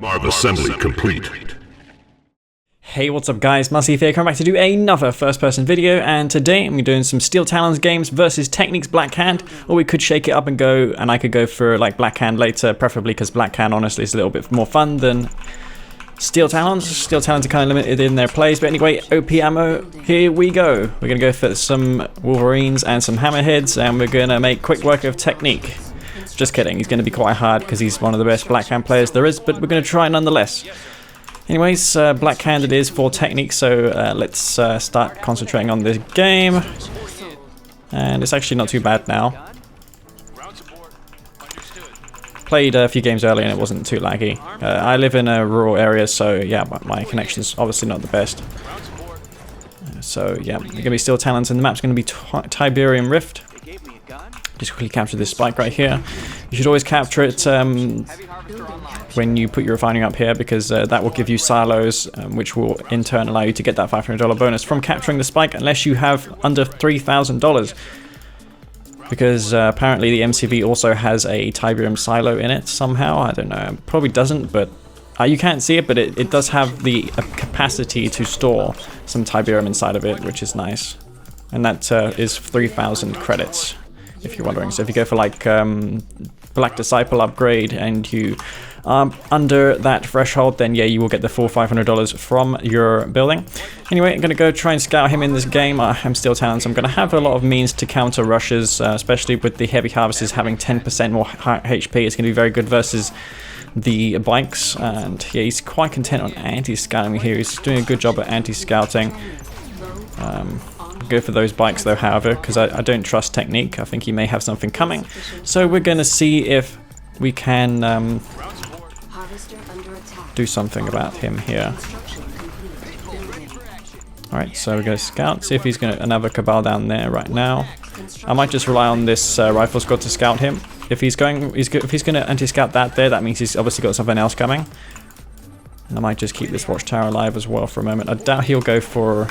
Assembly complete. Hey, what's up guys, Massive here, coming back to do another first person video, and today I'm doing some Steel Talons games versus Technique's Black Hand, or we could shake it up and go, and I could go for like Black Hand later, preferably because Black Hand honestly is a little bit more fun than Steel Talons. Steel Talons are kind of limited in their plays, but anyway, OP ammo, here we go. We're going to go for some Wolverines and some Hammerheads, and we're going to make quick work of Technique. Just kidding, he's going to be quite hard because he's one of the best Black Hand players there is, but we're going to try nonetheless. Anyways, Black Hand it is for Technique, so let's start concentrating on this game. And it's actually not too bad now. Played a few games earlier and it wasn't too laggy. I live in a rural area, so yeah, my connection's obviously not the best. So yeah, we're going to be Steel Talons, and the map's going to be Tiberium Rift. Just quickly capture this spike right here. You should always capture it when you put your refinery up here, because that will give you silos, which will in turn allow you to get that $500 bonus from capturing the spike, unless you have under $3,000. Because apparently the MCV also has a Tiberium silo in it somehow. I don't know, probably doesn't, but you can't see it, but it does have the capacity to store some Tiberium inside of it, which is nice. And that is 3,000 credits, if you're wondering. So if you go for like Black Disciple upgrade and you under that threshold, then yeah, you will get the full $500 from your building. Anyway, I'm going to go try and scout him in this game. I'm Steel Talons, so I'm going to have a lot of means to counter rushes, especially with the heavy harvesters having 10% more HP. It's going to be very good versus the bikes, and yeah, he's quite content on anti-scouting here. He's doing a good job at anti-scouting. Go for those bikes though, however, because I don't trust Technique. I think he may have something coming. So we're going to see if we can do something about him here. Alright, so we're going to scout, see if he's going to another Cabal down there right now. I might just rely on this rifle squad to scout him. If he's going to anti-scout that there, that means he's obviously got something else coming. And I might just keep this watchtower alive as well for a moment. I doubt he'll go for...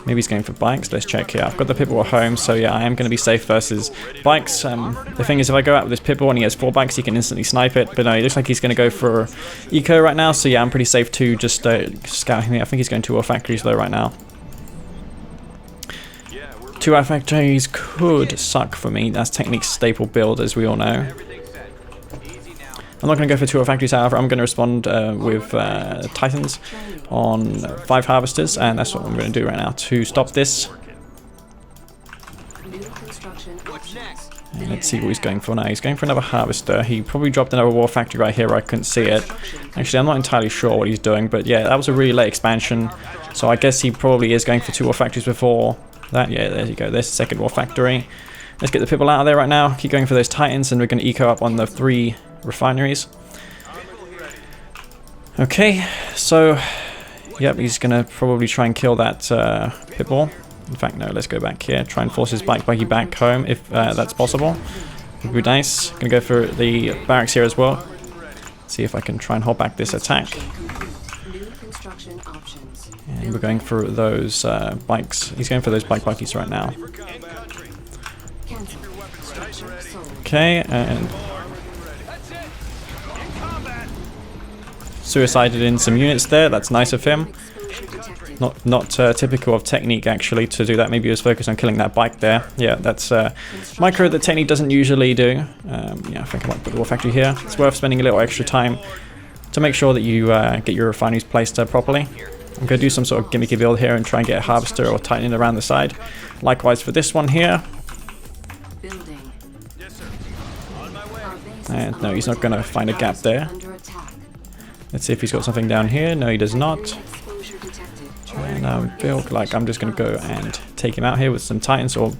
Maybe he's going for bikes. Let's check here. I've got the Pitbull at home, so yeah, I am going to be safe versus bikes. The thing is, if I go out with this Pitbull and he has 4 bikes, he can instantly snipe it. But no, it looks like he's going to go for eco right now, so yeah, I'm pretty safe to just scout him here. I think he's going to our factories though right now. 2 our factories could suck for me. That's Technique's staple build, as we all know. I'm not going to go for 2 factories, however. I'm going to respond with Titans on 5 harvesters, and that's what I'm going to do right now to stop this. And let's see what he's going for now. He's going for another harvester. He probably dropped another war factory right here where I couldn't see it. Actually, I'm not entirely sure what he's doing, but yeah, that was a really late expansion. So I guess he probably is going for 2 war factories before that. Yeah, there you go. There's the second war factory. Let's get the people out of there right now. Keep going for those Titans, and we're going to eco up on the 3 refineries. Okay, so yep, he's gonna probably try and kill that Pitbull. In fact, no, let's go back here. Try and force his buggy back home if that's possible. Would be nice. Gonna go for the barracks here as well. See if I can try and hold back this attack. And we're going for those bikes. He's going for those buggies right now. Okay, and suicided in some units there. That's nice of him. Not typical of Technique actually to do that. Maybe he was focused on killing that bike there. Yeah, that's micro that Technique doesn't usually do. Yeah, I think I might put the war factory here. It's worth spending a little extra time to make sure that you get your refineries placed properly. I'm going to do some sort of gimmicky build here and try and get a harvester or titan around the side. Likewise for this one here. And no, he's not going to find a gap there. Let's see if he's got something down here. No, he does not. And build like I'm just going to go and take him out here with some Titans. Or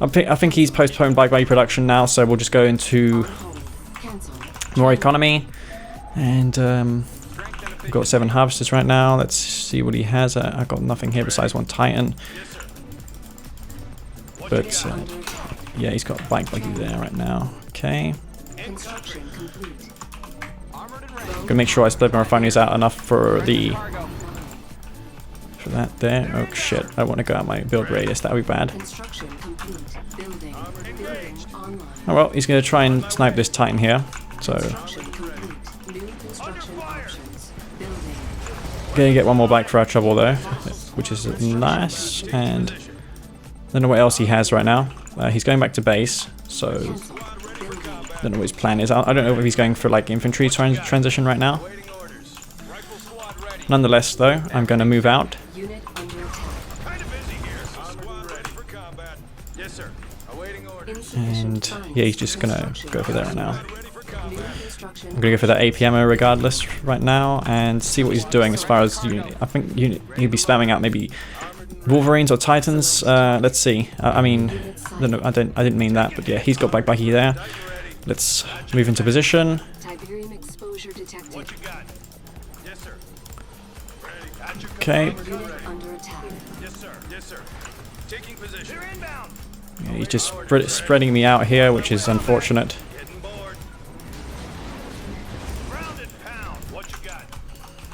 I think he's postponed bike production now, so we'll just go into more economy. And we've got 7 harvesters right now. Let's see what he has. I've got nothing here besides 1 Titan. But yeah, he's got buggy there right now. Okay. Gonna make sure I split my refineries out enough for that there. Oh shit, I want to go out my build radius, that would be bad. Oh well, he's gonna try and snipe this Titan here, so Gonna get one more bike for our trouble though, which is nice. And I don't know what else he has right now. He's going back to base, so I don't know what his plan is. I don't know if he's going for like infantry transition right now. Nonetheless though, I'm going to move out. And yeah, he's just gonna go for that right now. I'm gonna go for that APMO regardless right now and see what he's doing as far as unit. I think he'll be spamming out maybe Wolverines or Titans. Let's see. I mean, I didn't mean that, but yeah, he's got Bike there. Let's move into position. Okay. Yeah, he's just spreading me out here, which is unfortunate.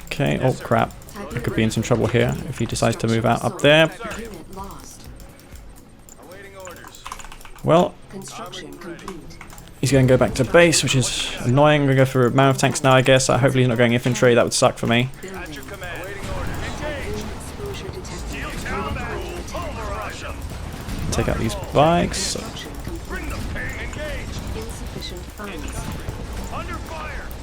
Okay, oh crap. I could be in some trouble here if he decides to move out up there. Well, he's going to go back to base, which is annoying. We're going to go for mammoth tanks now, I guess. Hopefully he's not going infantry. That would suck for me. Take out these bikes.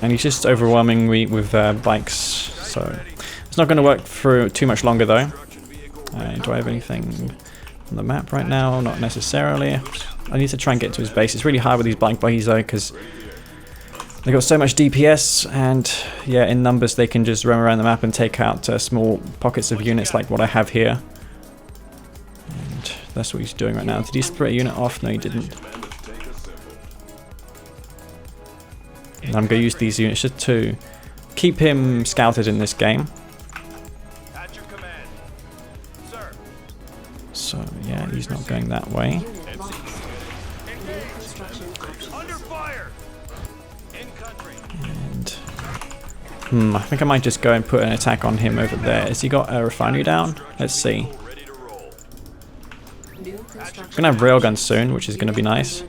And he's just overwhelming me with bikes, so it's not going to work for too much longer though. Do I have anything on the map right now? Not necessarily. I need to try and get to his base. It's really hard with these bike buggies though, because they've got so much DPS, and yeah, in numbers they can just roam around the map and take out small pockets of units like what I have here. And that's what he's doing right now. Did he split a unit off? No, he didn't. And I'm going to use these units just to keep him scouted in this game. So yeah, he's not going that way. And I think I might just go and put an attack on him over there. Has he got a refinery down? Let's see. We're going to have railguns soon, which is going to be nice.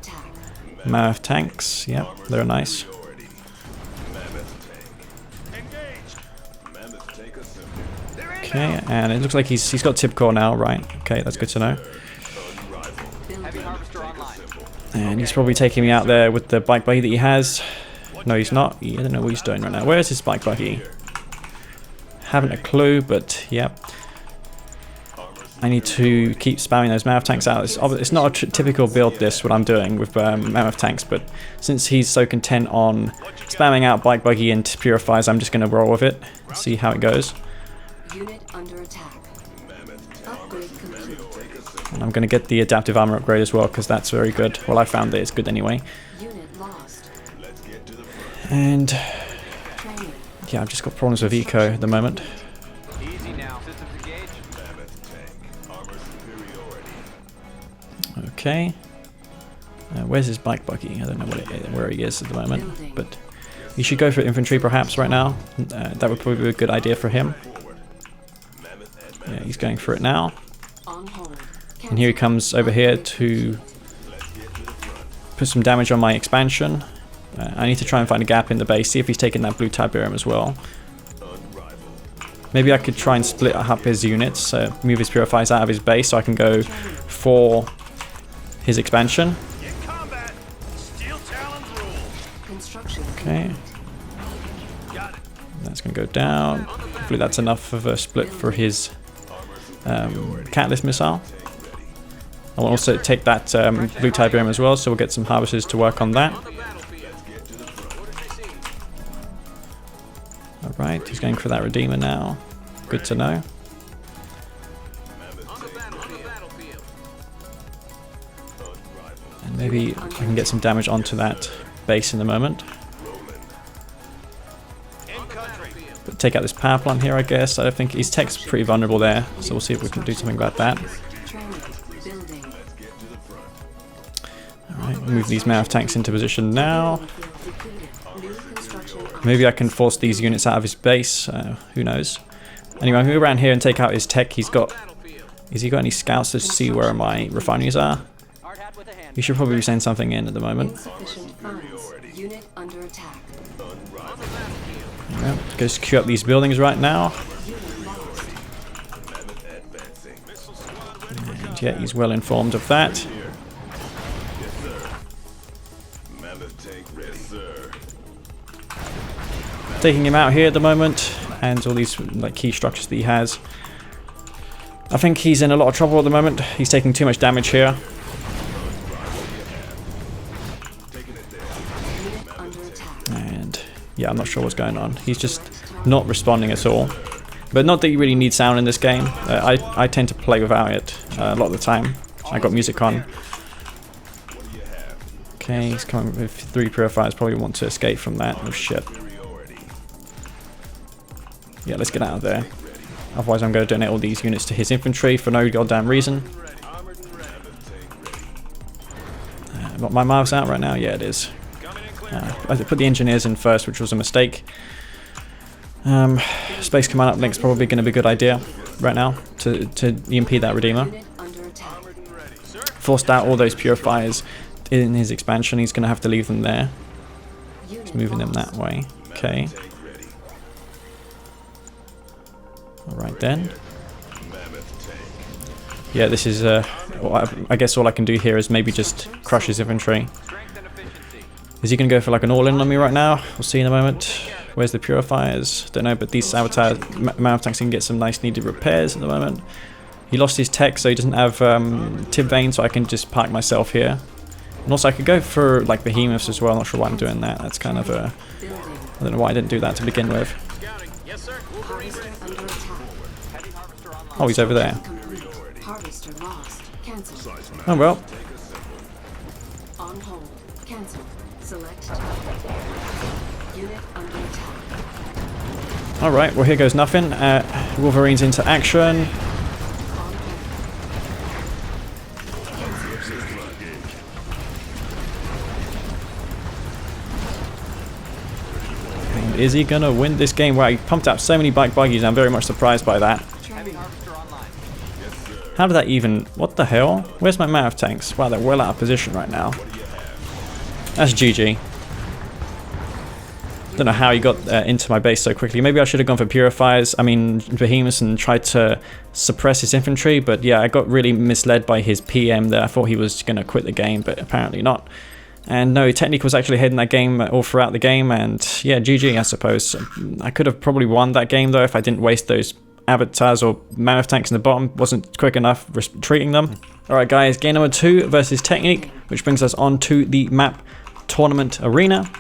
Mammoth tanks, yep, they're nice. Okay, and it looks like he's got tip core now, right? Okay, that's good to know. And he's probably taking me out there with the bike buggy that he has. No, he's not. I don't know what he's doing right now. Where is his bike buggy? Haven't a clue, but yep. I need to keep spamming those mammoth tanks out. It's not a typical build, this, what I'm doing with mammoth tanks, but since he's so content on spamming out bike buggy and purifiers, I'm just going to roll with it, see how it goes. Unit under attack. Upgrade complete. And I'm going to get the adaptive armor upgrade as well, because that's very good. Well, I found that it's good anyway. Unit lost. And yeah, I've just got problems with eco at the moment. Easy now. Systems engaged. Okay. Where's his bike buggy? I don't know where he is at the moment, but he should go for infantry perhaps right now. That would probably be a good idea for him. Yeah, he's going for it now. And here he comes over here to put some damage on my expansion. I need to try and find a gap in the base, see if he's taking that blue Tiberium as well. Maybe I could try and split up his units, move his purifiers out of his base so I can go for his expansion. Okay. That's going to go down. Hopefully that's enough of a split for his Catalyst missile. I'll also take that blue Tiberium as well, so we'll get some harvesters to work on that. Alright, he's going for that Redeemer now. Good to know. And maybe I can get some damage onto that base in the moment. But take out this power plant here, I guess. I think his tech's pretty vulnerable there, so we'll see if we can do something about that. Alright, move these mammoth tanks into position now. Maybe I can force these units out of his base, who knows. Anyway, I'm going to go around here and take out his tech. Has he got any scouts to see where my refineries are? He should probably be sending something in at the moment. Yeah, go secure up these buildings right now. And yeah, he's well informed of that. Taking him out here at the moment, and all these like key structures that he has. I think he's in a lot of trouble at the moment. He's taking too much damage here. And yeah, I'm not sure what's going on. He's just not responding at all. But not that you really need sound in this game. I tend to play without it a lot of the time. I got music on. Okay, he's coming with 3 purifiers. Probably want to escape from that. Oh shit. Yeah, let's get out of there. Otherwise I'm going to donate all these units to his infantry for no goddamn reason. Got my mouse out right now? Yeah, it is. I put the engineers in first, which was a mistake. Space command uplink's probably going to be a good idea right now to EMP that Redeemer. Forced out all those purifiers in his expansion. He's going to have to leave them there. He's moving them that way. Okay. Alright then. Yeah, this is, I guess all I can do here is maybe just crush his infantry. Is he going to go for like an all-in on me right now? We'll see in a moment. Where's the purifiers? Don't know, but these sabotage mammoth tanks can get some nice needed repairs at the moment. He lost his tech, so he doesn't have tib vein, so I can just park myself here. And also I could go for like behemoths as well. I'm not sure why I'm doing that. That's kind of a... I don't know why I didn't do that to begin with. Oh, he's over there. Oh well. Alright, well here goes nothing. Wolverine's into action. And is he gonna win this game? Wow, he pumped out so many bike buggies. I'm very much surprised by that. How did that even... What the hell? Where's my mammoth tanks? Wow, they're well out of position right now. That's GG. Don't know how he got into my base so quickly. Maybe I should have gone for purifiers, I mean behemoths, and tried to suppress his infantry, but yeah, I got really misled by his PM there. I thought he was going to quit the game, but apparently not. And no, Technique was actually ahead in that game all throughout the game, and yeah, GG I suppose. I could have probably won that game though if I didn't waste those avatars or mammoth tanks in the bottom. Wasn't quick enough retreating them. Alright guys, game number 2 versus Technique, which brings us on to the map Tournament Arena.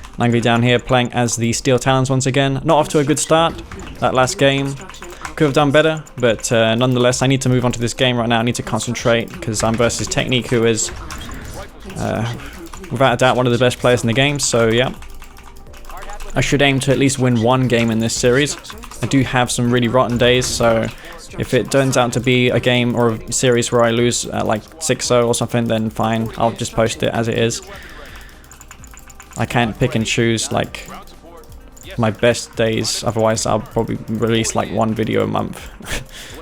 I'm going to be down here playing as the Steel Talons once again. Not off to a good start. That last game could have done better, but nonetheless I need to move on to this game right now. I need to concentrate because I'm versus Technique, who is without a doubt one of the best players in the game. So yeah, I should aim to at least win one game in this series. I do have some really rotten days, so if it turns out to be a game or a series where I lose like 6-0 or something, then fine, I'll just post it as it is. I can't pick and choose like my best days, otherwise I'll probably release like 1 video a month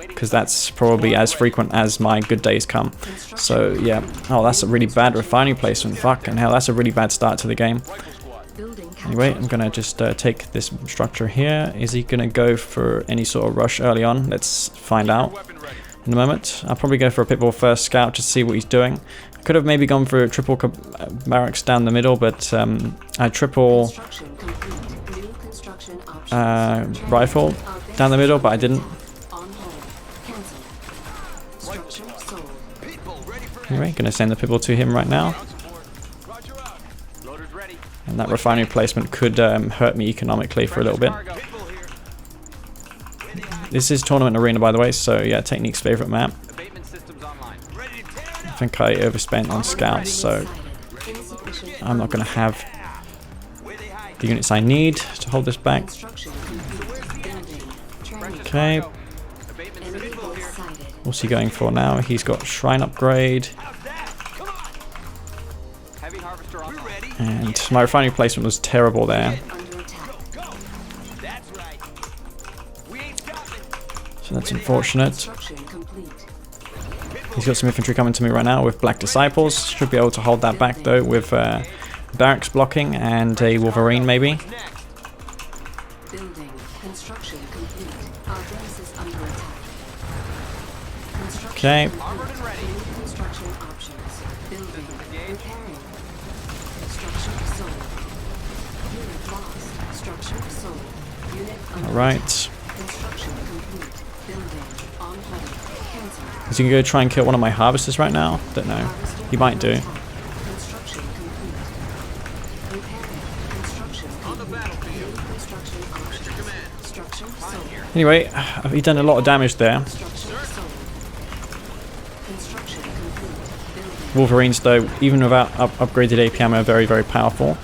because that's probably as frequent as my good days come. So yeah, oh that's a really bad refinery placement, fucking hell, that's a really bad start to the game. Anyway, I'm gonna just take this structure here. Is he gonna go for any sort of rush early on? Let's find out in a moment. I'll probably go for a pitbull first scout to see what he's doing. Could have maybe gone for a triple barracks down the middle, but I triple rifle down the middle, but I didn't. Anyway, gonna send the pitbull to him right now. And that refinery placement could hurt me economically for a little bit. This is Tournament Arena, by the way, so yeah, Technique's favorite map. I think I overspent on scouts, so I'm not going to have the units I need to hold this back. Okay. What's he going for now? He's got Shrine Upgrade. And my refinery placement was terrible there. So that's unfortunate. He's got some infantry coming to me right now with Black Disciples. Should be able to hold that back though with barracks blocking and a Wolverine maybe. Building. Construction complete. Our base is under attack. Construction Okay. complete. New construction options. Building. Repairing. Structure sold. Unit lost. Structure sold. Unit under Alright. attack. Construction complete. Building. On hold. Cancel. Is he gonna go try and kill one of my harvesters right now? Don't know. He might do. Construction complete. Repairing. Construction on the battlefield. New construction options. Structure sold. Anyway, he done a lot of damage there. Structure sold. Construction complete. Building. Wolverines, though, even without upgraded AP ammo, are very, very powerful.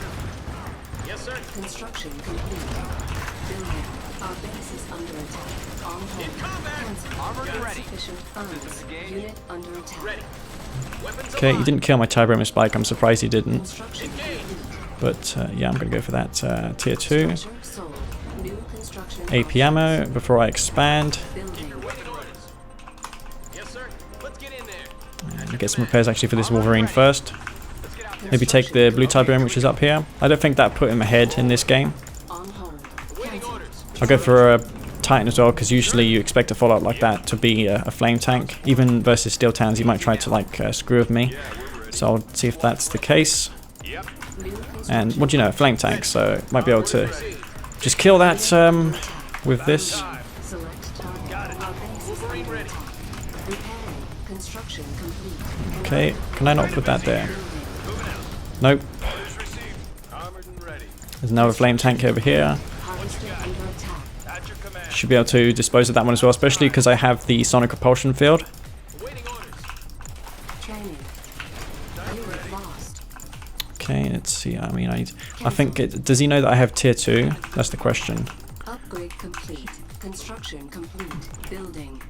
Yes, sir. Construction complete. Building. Our base is under attack. On hold. Cancel. Armored and ready. Insufficient funds. Unit under attack. Ready. Weapons Okay, he alive. didn't kill my Tiberium Spike. I'm surprised he didn't. Construction complete. But yeah, I'm gonna go for that tier 2 Structure sold. New construction AP ammo options. before I expand. Building. Waiting orders. Yes, sir. Let's get in there. And get some repairs actually for this Wolverine first. Let's get out there. Maybe take the blue Tiberium, which is up here. I don't think that put him ahead in this game. On hold. Waiting Cancel. orders. I'll go for a Titan as well, because usually you expect a follow-up like that to be a flame tank. Even versus Steel Talons, he might try to like screw with me. So I'll see if that's the case. Yep. New construction. And what do you know, a flame tank, so might be able to just kill that with this. Select target. Our base is under attack. Repairing. Construction complete. Okay, can I not put that there? Building. Nope. Orders received. Armored and ready. There's another flame tank over here. Harvester under attack. At your command. Should be able to dispose of that one as well, especially because I have the sonic repulsion field. Waiting orders. Training. Unit lost. Okay, let's see. I mean, I think does he know that I have tier 2? That's the question. Upgrade complete. Construction complete. Building.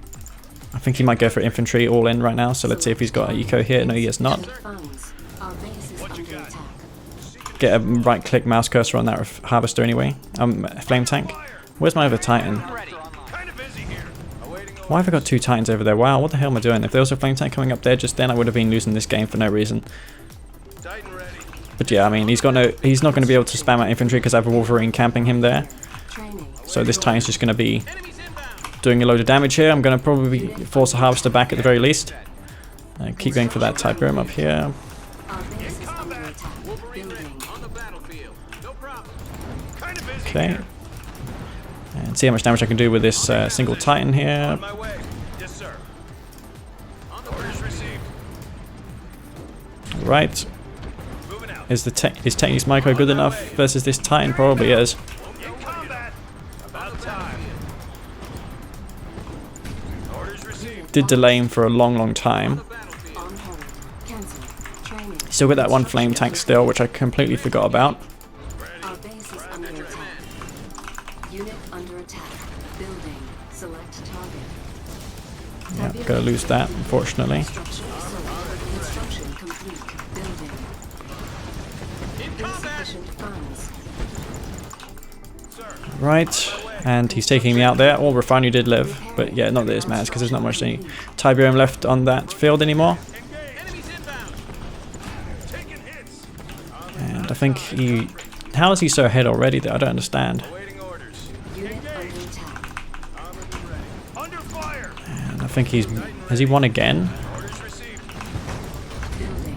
I think he might go for infantry all in right now. So let's see if he's got an eco here. No, he has not. Funds. Our base is under attack. Get a right-click mouse cursor on that harvester anyway. Flame tank. Where's my other Titan? Ready. Kind of busy here. Awaiting Why have I got 2 Titans over there? Wow, what the hell am I doing? If there was a flame tank coming up there just then, I would have been losing this game for no reason. Titan ready. But yeah, I mean, he's not going to be able to spam out infantry because I have a Wolverine camping him there. Training. So this Titan's just going to be Enemies inbound. doing a load of damage here. I'm going to probably force a harvester back at the very least. Keep going for that Tiberium up here. Our base is under attack. Wolverine ready. Building. On the battlefield. No problem. Kind of busy Okay. here. And see how much damage I can do with this single Titan here. On my way. Yes, sir. On the orders received. Right. Moving out. Is Techniques Micro good enough versus this Titan? Probably is. In combat. About time. Orders received. Did delay him for a long, long time. Battlefield. On hold. Cancel. Training. Still got that one flame tank still, which I completely forgot about. Our base is under attack. Unit under attack. Building. Select target. Yeah, gonna lose that, unfortunately. Structure sold. Construction complete. Building. In combat. Insufficient funds. Sir. Right, and he's taking me out there. All refinery did live, but yeah, not that this matters because there's not much any Tiberium left on that field anymore. Enemies inbound. Taking hits. And I think he... How is he so ahead already though? I don't understand. Awaiting orders. Unit under attack. Armored and ready. Under fire. And I think he's... Has he won again? Orders received. Building.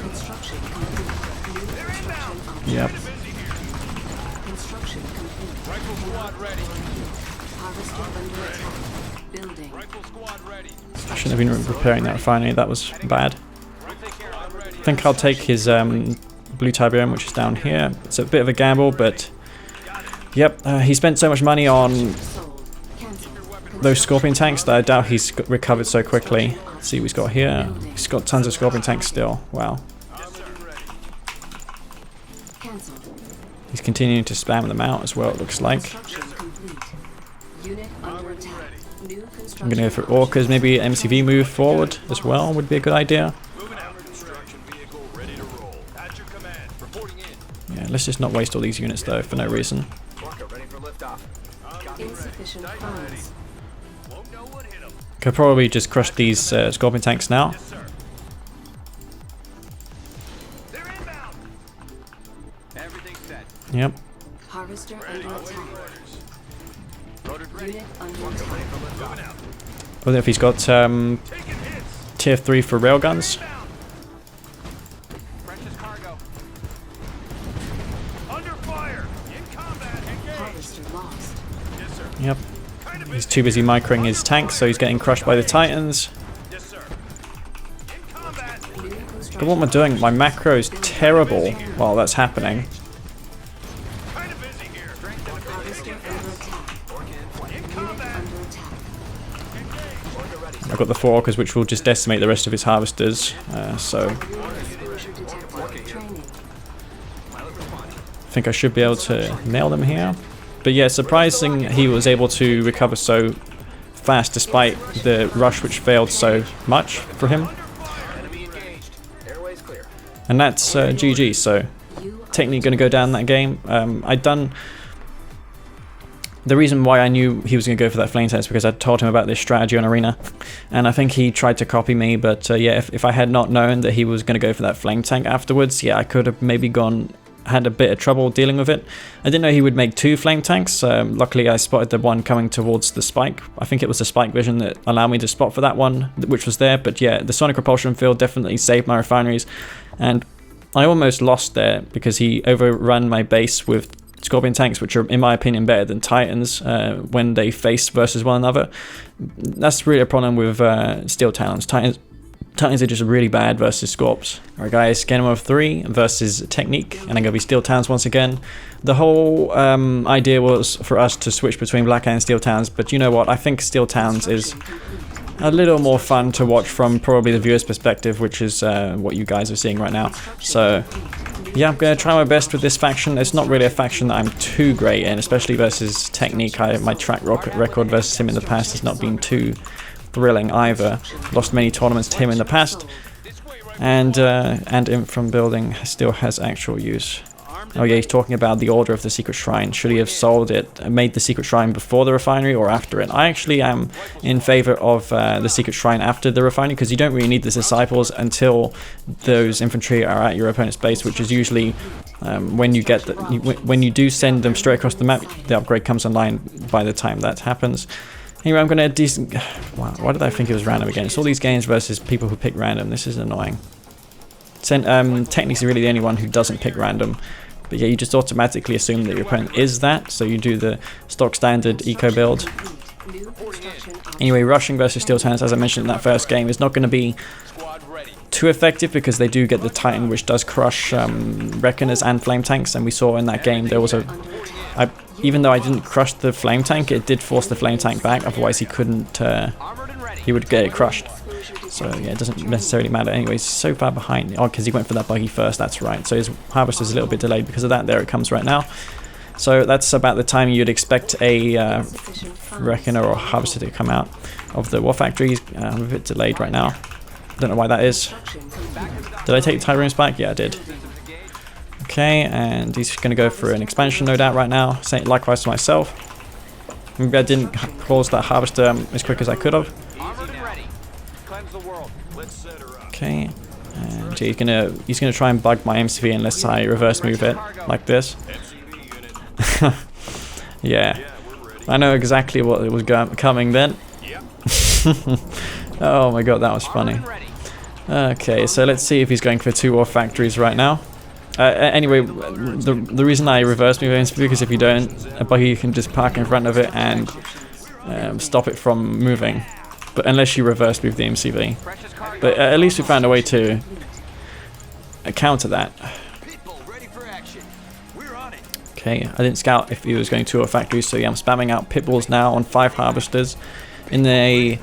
Construction complete. New construction options. Yep. Busy here. Construction complete. Rifle squad ready. Harvester under attack. Building. Rifle squad ready. I shouldn't have been repairing that refinery. That was bad. Rifle squad ready. I think I'll take his blue Tiberium, which is down here. It's a bit of a gamble, but... Yep, he spent so much money on Sold. Cancel. those Scorpion tanks that I doubt he's recovered so quickly. Let's see what he's got here. He's got tons of Scorpion tanks still. Wow. Armored and ready. Cancel. He's continuing to spam them out as well, it looks like. Construction complete. Unit under attack. New construction. I'm going to go for Orcas. Maybe MCV move forward as well would be a good idea. Moving out. Construction vehicle ready to roll. At your command. Reporting in. Yeah, let's just not waste all these units though for no reason. Ready for liftoff. Insufficient funds. Won't know what hit him. Could probably just crush these Scorpion tanks now. Sir. They're inbound. Yep. Harvester under attack. Unit under attack. I wonder if he's got tier 3 for railguns. Precious cargo. Under fire. In combat. Engage. Harvester lost. Yes, sir. Yep. He's too busy microing his tank, so he's getting crushed by the Titans. Yes, sir. In combat. Unit But construction. what am I doing? My macro is terrible while that's happening. Kind of busy here. Harvester under attack. In Unit combat. under attack. I've got the 4 orcas, which will just decimate the rest of his harvesters. So Exposure detected. Training. I think I should be able to nail them here. But yeah, surprising he was able to recover so fast despite the rush, which failed so much for him. Enemy engaged. Airways clear. And that's GG. So You technically going to go down that game. I'd done. The reason why I knew he was going to go for that flame tank is because I told him about this strategy on Arena, and I think he tried to copy me, but yeah, if I had not known that he was going to go for that flame tank afterwards, yeah, I could have maybe had a bit of trouble dealing with it. I didn't know he would make 2 flame tanks. Luckily I spotted the one coming towards the spike. I think it was the spike vision that allowed me to spot for that one, which was there, but yeah, the sonic repulsion field definitely saved my refineries, and I almost lost there because he overrun my base with Scorpion tanks, which are, in my opinion, better than Titans when they face versus one another. That's really a problem with Steel Talons. Titans are just really bad versus Scorps. Alright guys, game of 3 versus Technique, and I'm going to be Steel Talons once again. The whole idea was for us to switch between Black and Steel Talons, but you know what, I think Steel Talons is a little more fun to watch from probably the viewer's perspective, which is what you guys are seeing right now. So yeah, I'm going to try my best with this faction. It's not really a faction that I'm too great in, especially versus Technique. My track record versus him in the past has not been too thrilling either. Lost many tournaments to him in the past, and from building still has actual use. Oh yeah, he's talking about the order of the secret shrine. Should he have sold it, made the secret shrine before the refinery or after it? I actually am in favor of the secret shrine after the refinery, because you don't really need the disciples until those infantry are at your opponent's base, which is usually when you get when you do send them straight across the map, the upgrade comes online by the time that happens. Anyway, I'm going to wow, why did I think it was random again? It's all these games versus people who pick random. This is annoying. Technique's really the only one who doesn't pick random. But yeah, you just automatically assume that your opponent is that, so you do the stock standard eco build. Anyway, rushing versus Steel Talons, as I mentioned in that first game, is not going to be too effective because they do get the Titan, which does crush Reckoners and Flame Tanks, and we saw in that game there was even though I didn't crush the Flame Tank, it did force the Flame Tank back, otherwise he couldn't, he would get it crushed. So yeah, it doesn't necessarily matter. Anyway, he's so far behind. Oh, because he went for that buggy first, that's right. So his harvest is a little bit delayed because of that. There it comes right now. So that's about the time you'd expect a Reckoner or Harvester to come out of the War Factories. I'm a bit delayed right now. Don't know why that is. Did I take the Tyrants back? Yeah, I did. Okay, and he's going to go for an expansion, no doubt, right now. Same, likewise to myself. Maybe I didn't close that Harvester as quick as I could have. Okay, and he's gonna try and bug my MCV unless I reverse move it like this. Yeah, I know exactly what was coming then. Oh my god, that was funny. Okay, so let's see if he's going for 2 War Factories right now. Anyway, the reason I reverse move MCV is because if you don't, a buggy can just park in front of it and stop it from moving. But unless you reverse move the MCV. But at least we found a way to counter that. Okay, I didn't scout if he was going to a factory, so yeah, I'm spamming out pitbulls now on 5 harvesters in the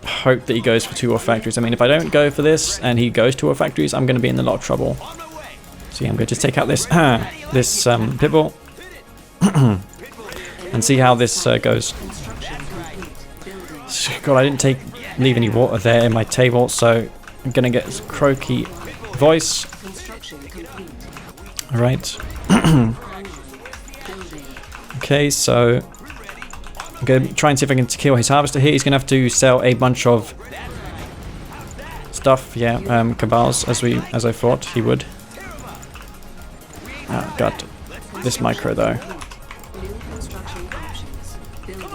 hope that he goes for 2 War Factories. I mean, if I don't go for this and he goes to War Factories, I'm going to be in a lot of trouble. So yeah, I'm going to just take out this this pitbull and see how this goes. God, I didn't leave any water there in my table, so I'm gonna get this croaky voice. Alright. Okay, so I'm gonna try and see if I can kill his harvester here. He's gonna have to sell a bunch of stuff, yeah, cabals, as I thought he would. Oh god. this micro though. New construction options. Building.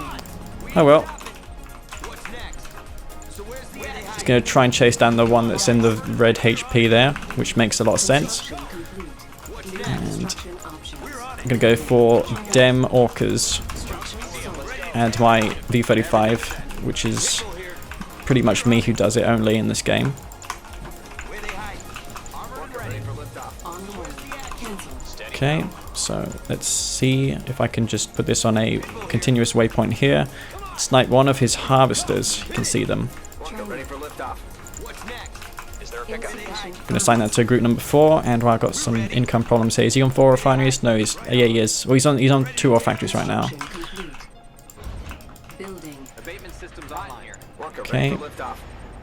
Oh well. What's next? So where's the action? He's going to try and chase down the one that's in the red HP there, which makes a lot of sense. Construction complete. New And construction options. I'm going to go for Dem Orcas Structure sold. and my V35, which is pretty much me who does it only in this game. Where they hide? Armored and ready for liftoff. On hold. Cancel. Okay, so let's see if I can just put this on a continuous waypoint here. Snipe one of his harvesters. You can see them. Ready for liftoff. What's next? Is there a pickup? Insufficient. I'm going to assign that to group number 4, and I've got some income problems here. Is he on 4 refineries? No, yeah, he is. Well, he's on 2 ore factories right now. Construction complete. Building. Abatement systems online here. Worker Okay. ready for liftoff.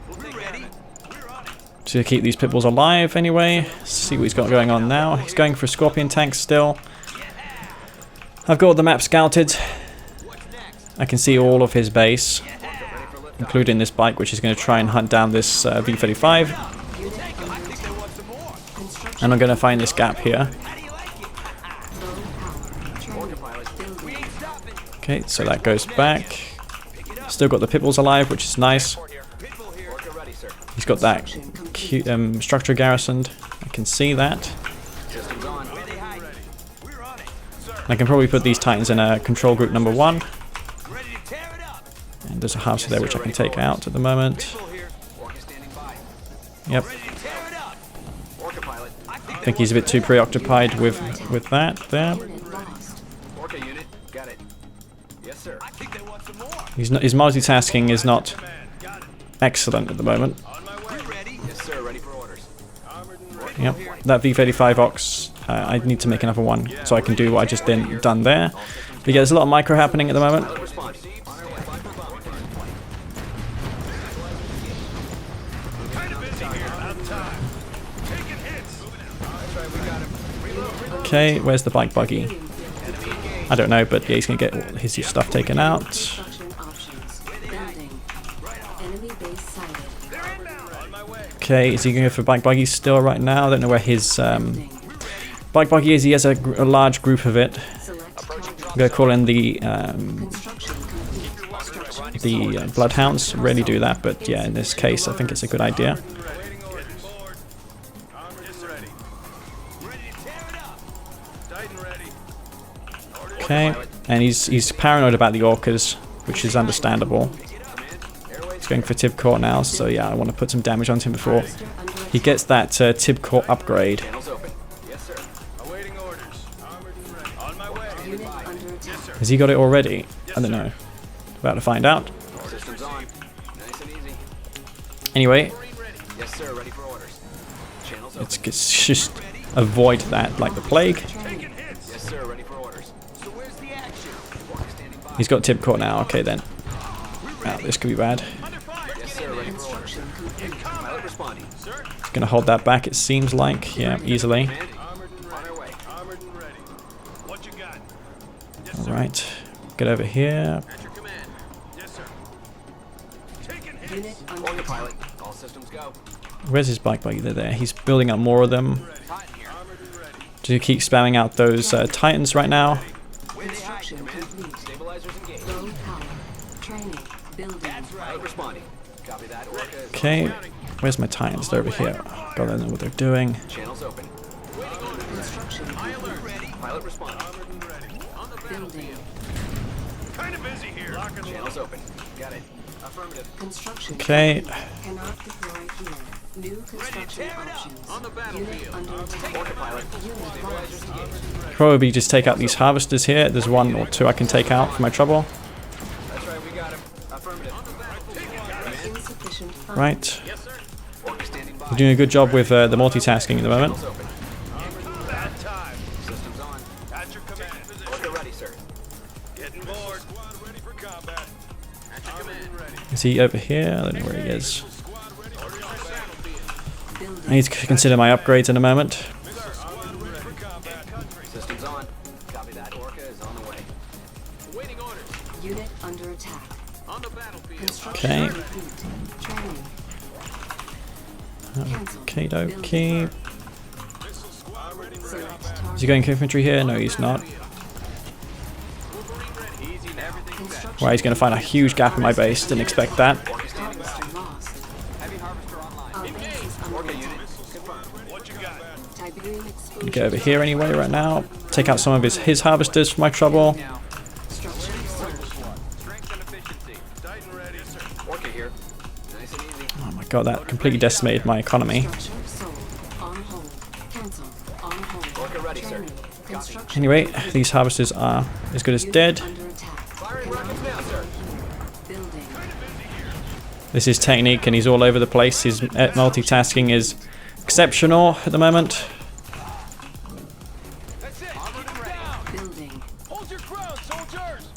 We're ready. We're on it. To keep these pitbulls alive anyway. See what he's got going on now. He's going for a scorpion tank still. I've got the map scouted. What's next? I can see all of his base, including this bike, which is going to try and hunt down this V35. Unit under attack. Construction. And I'm going to find this gap here. Low power. Training. Building. Okay, so that goes back. Still got the pitbulls alive, which is nice. Pitbull here. Worker ready, sir. He's got that structure garrisoned. I can see that. Systems on. Where they hide? We're on it. Sir. I can probably put these Titans in a control group number 1. Ready to tear it up. And there's a harvester there which I can take out at the moment. Pitbull here. Worker standing by. Yep. Ready to tear it up. Worker pilot. I think he's a bit too preoccupied with that there. Unit lost. Worker unit. Got it. Yes, sir. I think they want some more. He's not, his multitasking is not excellent at the moment. On my way. Ready? Yes, sir. Ready for orders. Armored and ready. Yep, that V35 Ox, I need to make another one so I can do what I just done there. But yeah, there's a lot of micro happening at the moment. Response. On our way. Kind of busy here. About time. Taking hits. That's right. We got him. Okay, where's the bike buggy? I don't know, but yeah, he's going to get all his stuff taken out. Construction options. Building. Enemy base sighted. They're in now. On my way. Okay, is he going to go for bike buggy still right now? I don't know where his Building. bike buggy is. He has a large group of it. Select target. I'm going to call in the Construction complete. Structure bloodhounds. Rarely do that, but yeah, in this case, I think it's a good idea. Waiting orders. Board. Armored and ready. Ready to tear it up. Titan ready. Okay, and he's paranoid about the orcas, which is understandable. He's going for Tib Core now, so yeah, I want to put some damage onto him before he gets that Tib Core upgrade. Channels open. Yes, sir. Awaiting orders. Armored and ready. On my way. unit under attack. Has he got it already? I don't know. About to find out. Systems on. Nice and easy. Anyway, Yes, sir. Ready for orders. Channels open. it's just avoid that like the plague. Taking hits. Yes, sir. Ready for orders. So where's the action? Worker standing by. He's got Tib Core now. Okay then. Wow, this could be bad. Under fire. Yes, sir. Ready for orders. Construction complete. Pilot responding. Sir. He's gonna hold that back. It seems like, yeah, easily. Commanding. Armored and On ready. our way. Armored and ready. What you got? Yes, All sir. right, get over here. At your command. Yes, sir. Taking hits. Unit under Worker attack. pilot. All systems go. Where's his bike buggy? They're there. He's building up more of them. Titan here. Armored and ready. Do you keep spamming out those Titans right now? Where they hide, Construction command. complete. Stabilizers engaged. Low power. Training. Building. Pilot responding. Copy that. Orca is Okay, where's my Titans? They're over here. God, I don't know what they're doing. Channels open. Construction complete. Pilot responding. Armored and ready. On the Building. Kind of busy here. Lock and Channels open. Got it. Affirmative. Construction Okay, cannot deploy here. New construction options. Unit under attack. Orca pilot. Unit lost. probably just take out these harvesters here. There's 1 or 2 I can take out for my trouble. That's right. We got him. Affirmative. Insufficient funds. Right, Orca standing by. we're doing a good job with the multitasking at the moment. Channels open. That time. Systems on. At your command. Orca ready, sir. Getting bored. Squad ready for combat. At your command. Ready. Is he over here? I don't know where he is. Squad ready. Order on battlefield. Building. I need to consider my upgrades in a moment. Squad ready for combat. Systems on. Copy that. Orca is on the way. Waiting orders. Unit under attack. On the battlefield. Construction Okay. complete. Training. Cancel. Okay, Building. dokie. Missile squad Select Is target. he going infantry here? No, he's not. Construction Well, he's going to find a huge gap in my base. Didn't expect that. harvester lost. Our base is under attack. What you got? Tiberium explosion. Get over here anyway right now. Take out some of his harvesters for my trouble. Structure sold. Strength and efficiency. Titan ready, sir. Orca here. Nice and easy. Oh my god, that completely decimated my economy. Structure sold. On hold. Cancel. On hold. Orca ready, sir. Training. Construction. Anyway, these harvesters are as good as Unit dead. under attack. Firing rockets now, sir. Building. This is technique and he's all over the place. His multitasking is exceptional at the moment. That's it. Keep him down. Building. Hold your ground, soldiers.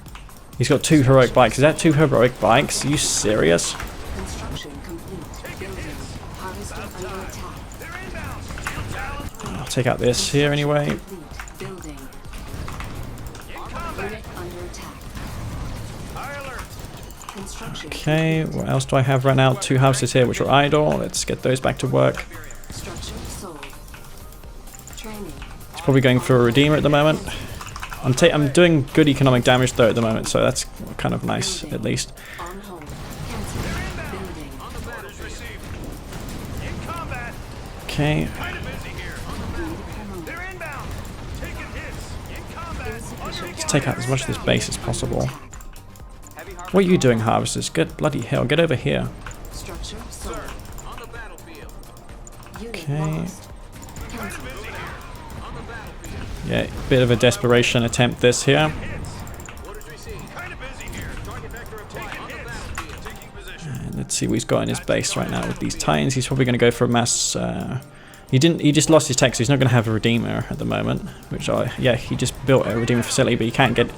He's got 2 heroic bikes. Is that 2 heroic bikes? Are you serious? Construction complete. Building. Harvester under attack. They're inbound. Steel Talons. I'll take out this here anyway. Complete. Building. In combat. Unit under attack. High alert. Construction. Okay, what else do I have right now? 2 houses here which are idle. Let's get those back to work. Structure sold. Training. He's probably going for a redeemer at the moment. I'm doing good economic damage though at the moment, so that's kind of nice at least. On hold. Cancel. Building. Orders received. In combat. Okay, Kind of busy here. They're inbound. Taking hits. In combat. let's take out as much of this base as possible. Heavy harvester. What are you doing, harvesters? Good bloody hell, get over here. Structure sold. On the battlefield. Unit Okay. lost. Cancel. Yeah, bit of a desperation attempt this here. Orders received. Kind of busy here. Target vector applied. On the battlefield. Taking position. And let's see what he's got in his base right now with these Titans. He's probably going to go for a mass... He just lost his tech, so he's not going to have a Redeemer at the moment. Which, yeah, he just built a Redeemer facility, but he can't get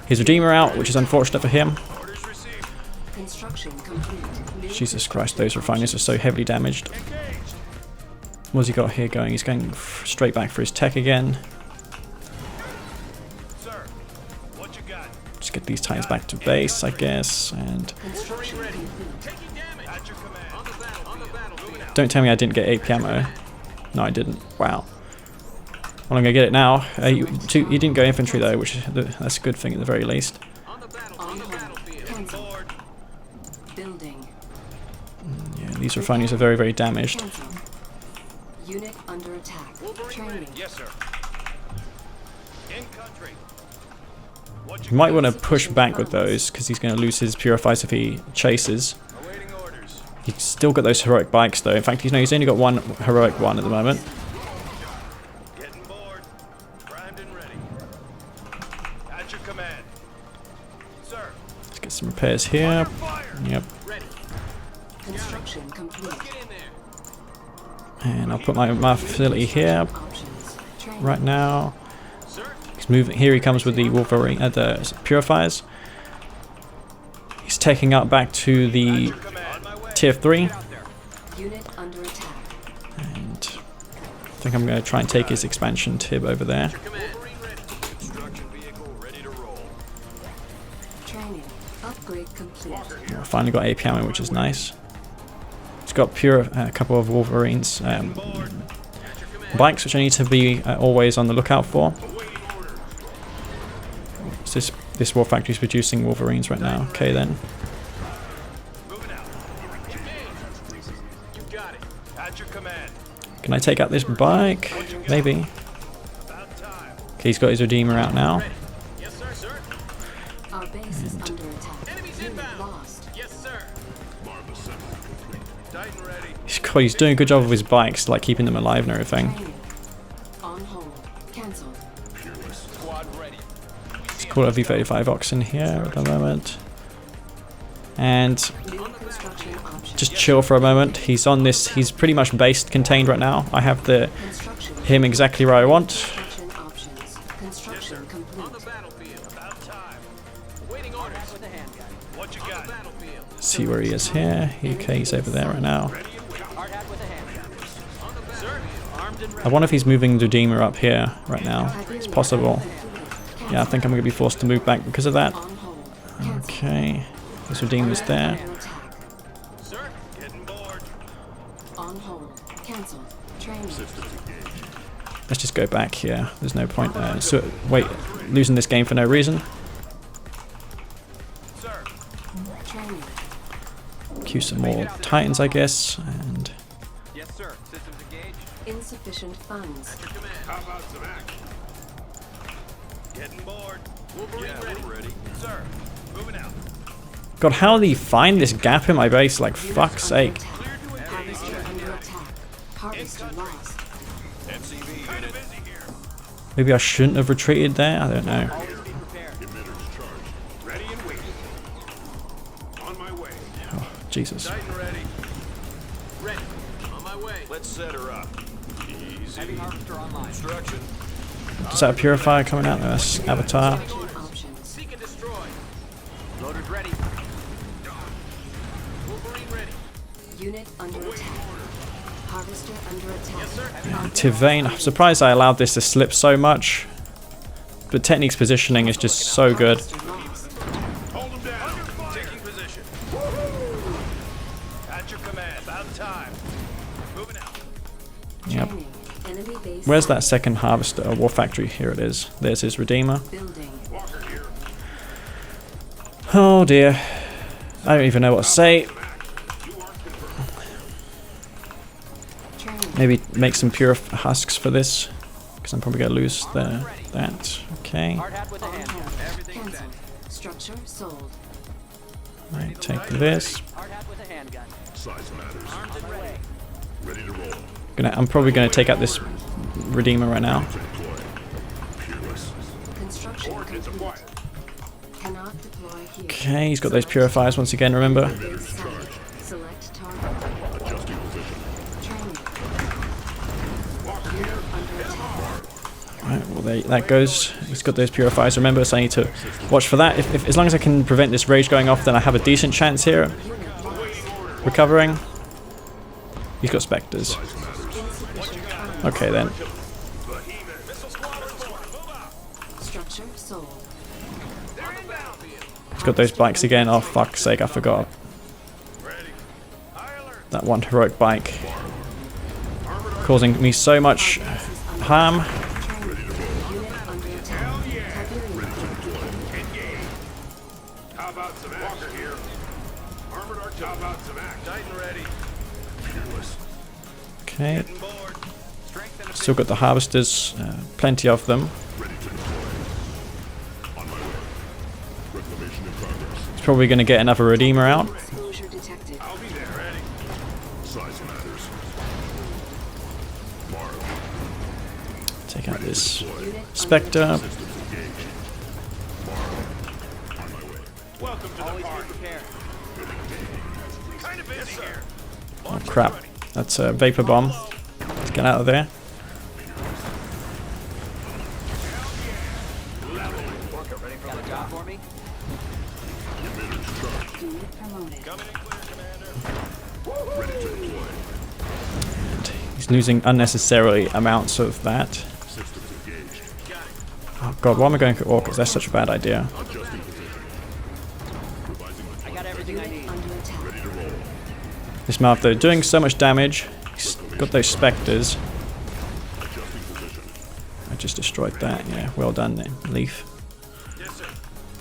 his Redeemer out, which is unfortunate for him. Orders received. Construction complete. Jesus Christ, those refineries are so heavily damaged. Engaged. What's he got here going? He's going straight back for his tech again. Sir. What you got? Just get these Titans back to base, I guess. And Construction complete. Taking damage. At your command. On the battlefield. don't tell me I didn't get AP ammo. No, I didn't. Wow. Well, I'm going to get it now. You didn't go infantry though, which is that's a good thing at the very least. On the On hold. battlefield. Cancel. Board. Building. Yeah, these refineries are very, very damaged. Cancel. Unit under attack. Training. Yes, sir. In country. What You might want to push back with those, because he's going to lose his purifiers if he chases. Awaiting orders. He's still got those heroic bikes though. In fact, he's only got 1 heroic one at the moment. Getting board. Primed and ready. At your command. Sir. Let's get some repairs here. Fire. Yep. Ready. Construction complete. Get in there. And I'll put my facility here Options. Training. right now. Sir. He's moving. Here he comes with the Wolverine, the purifiers. He's taking up back to the Command. On my way. tier 3. Unit under attack. And I think I'm going to try and take his expansion tib over there. Command. Ready. Construction vehicle ready to roll. Training. Upgrade complete. I finally got AP ammo, which is nice. It's got a couple of Wolverines bikes, which I need to be always on the lookout for. Awaiting order. So this war factory is producing Wolverines right now. Okay then. Moving out. You got it. At your command. Can I take out this bike? Maybe. About time. Okay, he's got his Redeemer out now. Yes, sir. Sir. Our base is under attack. Enemies Unit inbound. lost. Yes, sir. Titan ready. He's doing a good job with his bikes, like keeping them alive and everything. Training. On hold. Cancel. Squad ready. Let's call it a V35 Oxen here at the moment. And New construction options. just chill for a moment. He's on this. He's pretty much base contained right now. I have Construction. him exactly where I want. Construction options. Construction On the complete. battlefield. About time. Waiting orders. With the handgun. What you On the got? battlefield. See where he is here. Okay, he's over there right now. Hard hat with a handgun. On the battlefield. Armed and I wonder if he's moving the Redeemer up here right now. It's possible. Yeah, I think I'm going to be forced to move back because of that. On hold. Cancel. Okay, this Redeemer's there. Under attack. Sir. Getting board. On hold. Cancel. Training. Let's just go back here. There's no point losing this game for no reason. Sir. Training. Queue some more Titans, I guess, and Yes, sir. Systems engaged. Insufficient funds. How about some action? Getting bored. Wolverine ready. Sir, moving out. God, how do you find this gap in my base? Like, fuck's sake. Harvester under attack. Harvester lost. MCV Kind unit. of busy here. Maybe I shouldn't have retreated there. I don't know. Always be prepared. Emitters charged. Ready and waiting. On my way. Oh, Jesus. Titan ready. Ready. On my way. Let's set her up. Easy. Heavy harvester online. Construction. Is that a purifier coming out? That's Avatar. Construction options. Seek and destroy. Loaders ready. Wolverine ready. Unit under attack. Harvester under attack. Yes, sir. Tivane. I'm surprised I allowed this to slip so much. But Technique's positioning is just so good. Harvester lost. Hold them down. Taking position. At your command. About time. Moving out. Yep. Training. Enemy base. Where's that second harvester? War factory. Here it is. There's his Redeemer. Building. Walker here. Oh dear. I don't even know what to say. Training. Maybe make some pure husks for this. Because I'm probably going to lose that. Okay. All hands. Cancelled. Structure sold. Right, take this. Size matters. Ready to roll. I'm probably going to take out this Redeemer right now. Deploy. Peerless. Construction Coordinates complete. acquired. Cannot deploy here. Okay, he's got those purifiers once again, remember? Base sighted. Select target. Adjusting position. Training. Walker here. Under attack. Right, well there, that goes. He's got those purifiers, remember, so I need to watch for that. If as long as I can prevent this rage going off, then I have a decent chance here. Unit lost. Recovering. He's got Spectres. Insufficient funds. Okay then. Behemoth. Missile squad report. Move out. Structure sold. They're inbound. He's got those bikes again. Oh fuck's sake, I forgot. Ready. High alert. That one heroic bike. Causing me so much harm. Training. Unit under attack. Tiberium. Engage. How about some action? Walker here. Armored artillery. How about some action? Titan ready. Peerless. Okay. Getting bored. Strength and Still got the harvesters. Plenty of them. Ready to deploy. On my way. Reclamation in progress. He's probably going to get another Redeemer out. Exposure detected. I'll be there. Ready. Size matters. Mark. Take out this Unit Spectre. Systems engaged. Mark. On my way. Welcome to the party. Kind of busy here. Oh crap. That's a Vapor Bomb. Let's get out of there. Got a job for me? Emitters charged. Unit promoted. Coming in clear, Commander. Ready to deploy. He's losing unnecessarily amounts of that. Systems engaged. Oh god, why am I going for Orcas? That's such a bad idea. Adjusting position. Revising my I got everything I need. Under attack. ready to roll. This mouth though, doing so much damage. He's got those Spectres. Adjusting position. I just destroyed that. Yeah, well done then, Leaf. Yes, sir.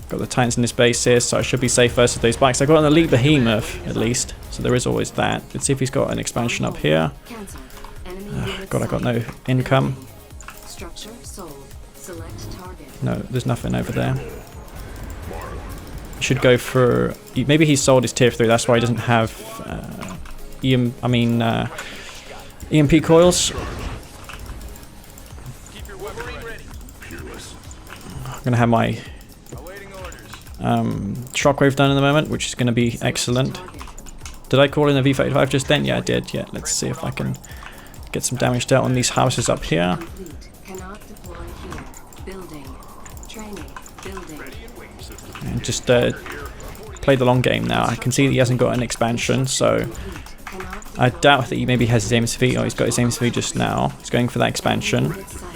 Got the Titans in this base here, so I should be safe versus those bikes. I got an elite Behemoth at least, so there is always that. Let's see if he's got an expansion up here. Cancelled. Enemy unit God, I got no sighted. income. Structure sold. Select target. No, there's nothing over there. Should go for. Maybe he sold his tier 3. That's why he doesn't have EMP coils. Keep your weaponry ready. Peerless. I'm gonna have my Awaiting orders. shockwave done in a moment, which is gonna be Select excellent. target. Did I call in a V35 just then? Yeah, I did. Yeah, let's see if I can get some damage dealt on these houses up here. Complete. Cannot deploy here. Building. Training. Building. And just play the long game now. I can see that he hasn't got an expansion, so Cannot I doubt that he maybe has his aims feet, or he's got his aims feet just now. He's going for that expansion. Unit sighted.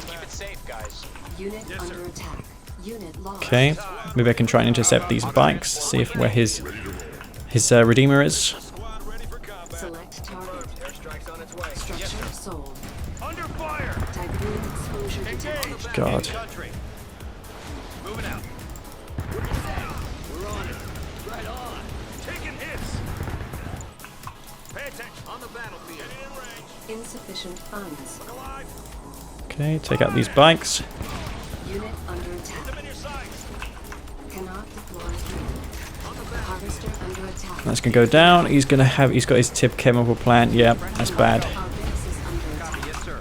Keep it safe, guys. Unit under attack. Unit lost. Okay, maybe I can try and intercept these bikes, see if where his Redeemer is. Squad ready for combat. Select target. Airstrike's on its way. Structure sold. Under God. Country. Moving out. We're on it. Right on. Taking hits. Pay attention. On the battlefield. Getting in range. Insufficient funds. Look alive. Okay, take out these bikes. Unit under attack. Them in your sights. Cannot deploy unit. Harvester under attack. That's gonna go down. He's got his tip chemical plant. Yep, that's bad. Our base is under attack. Yes, sir.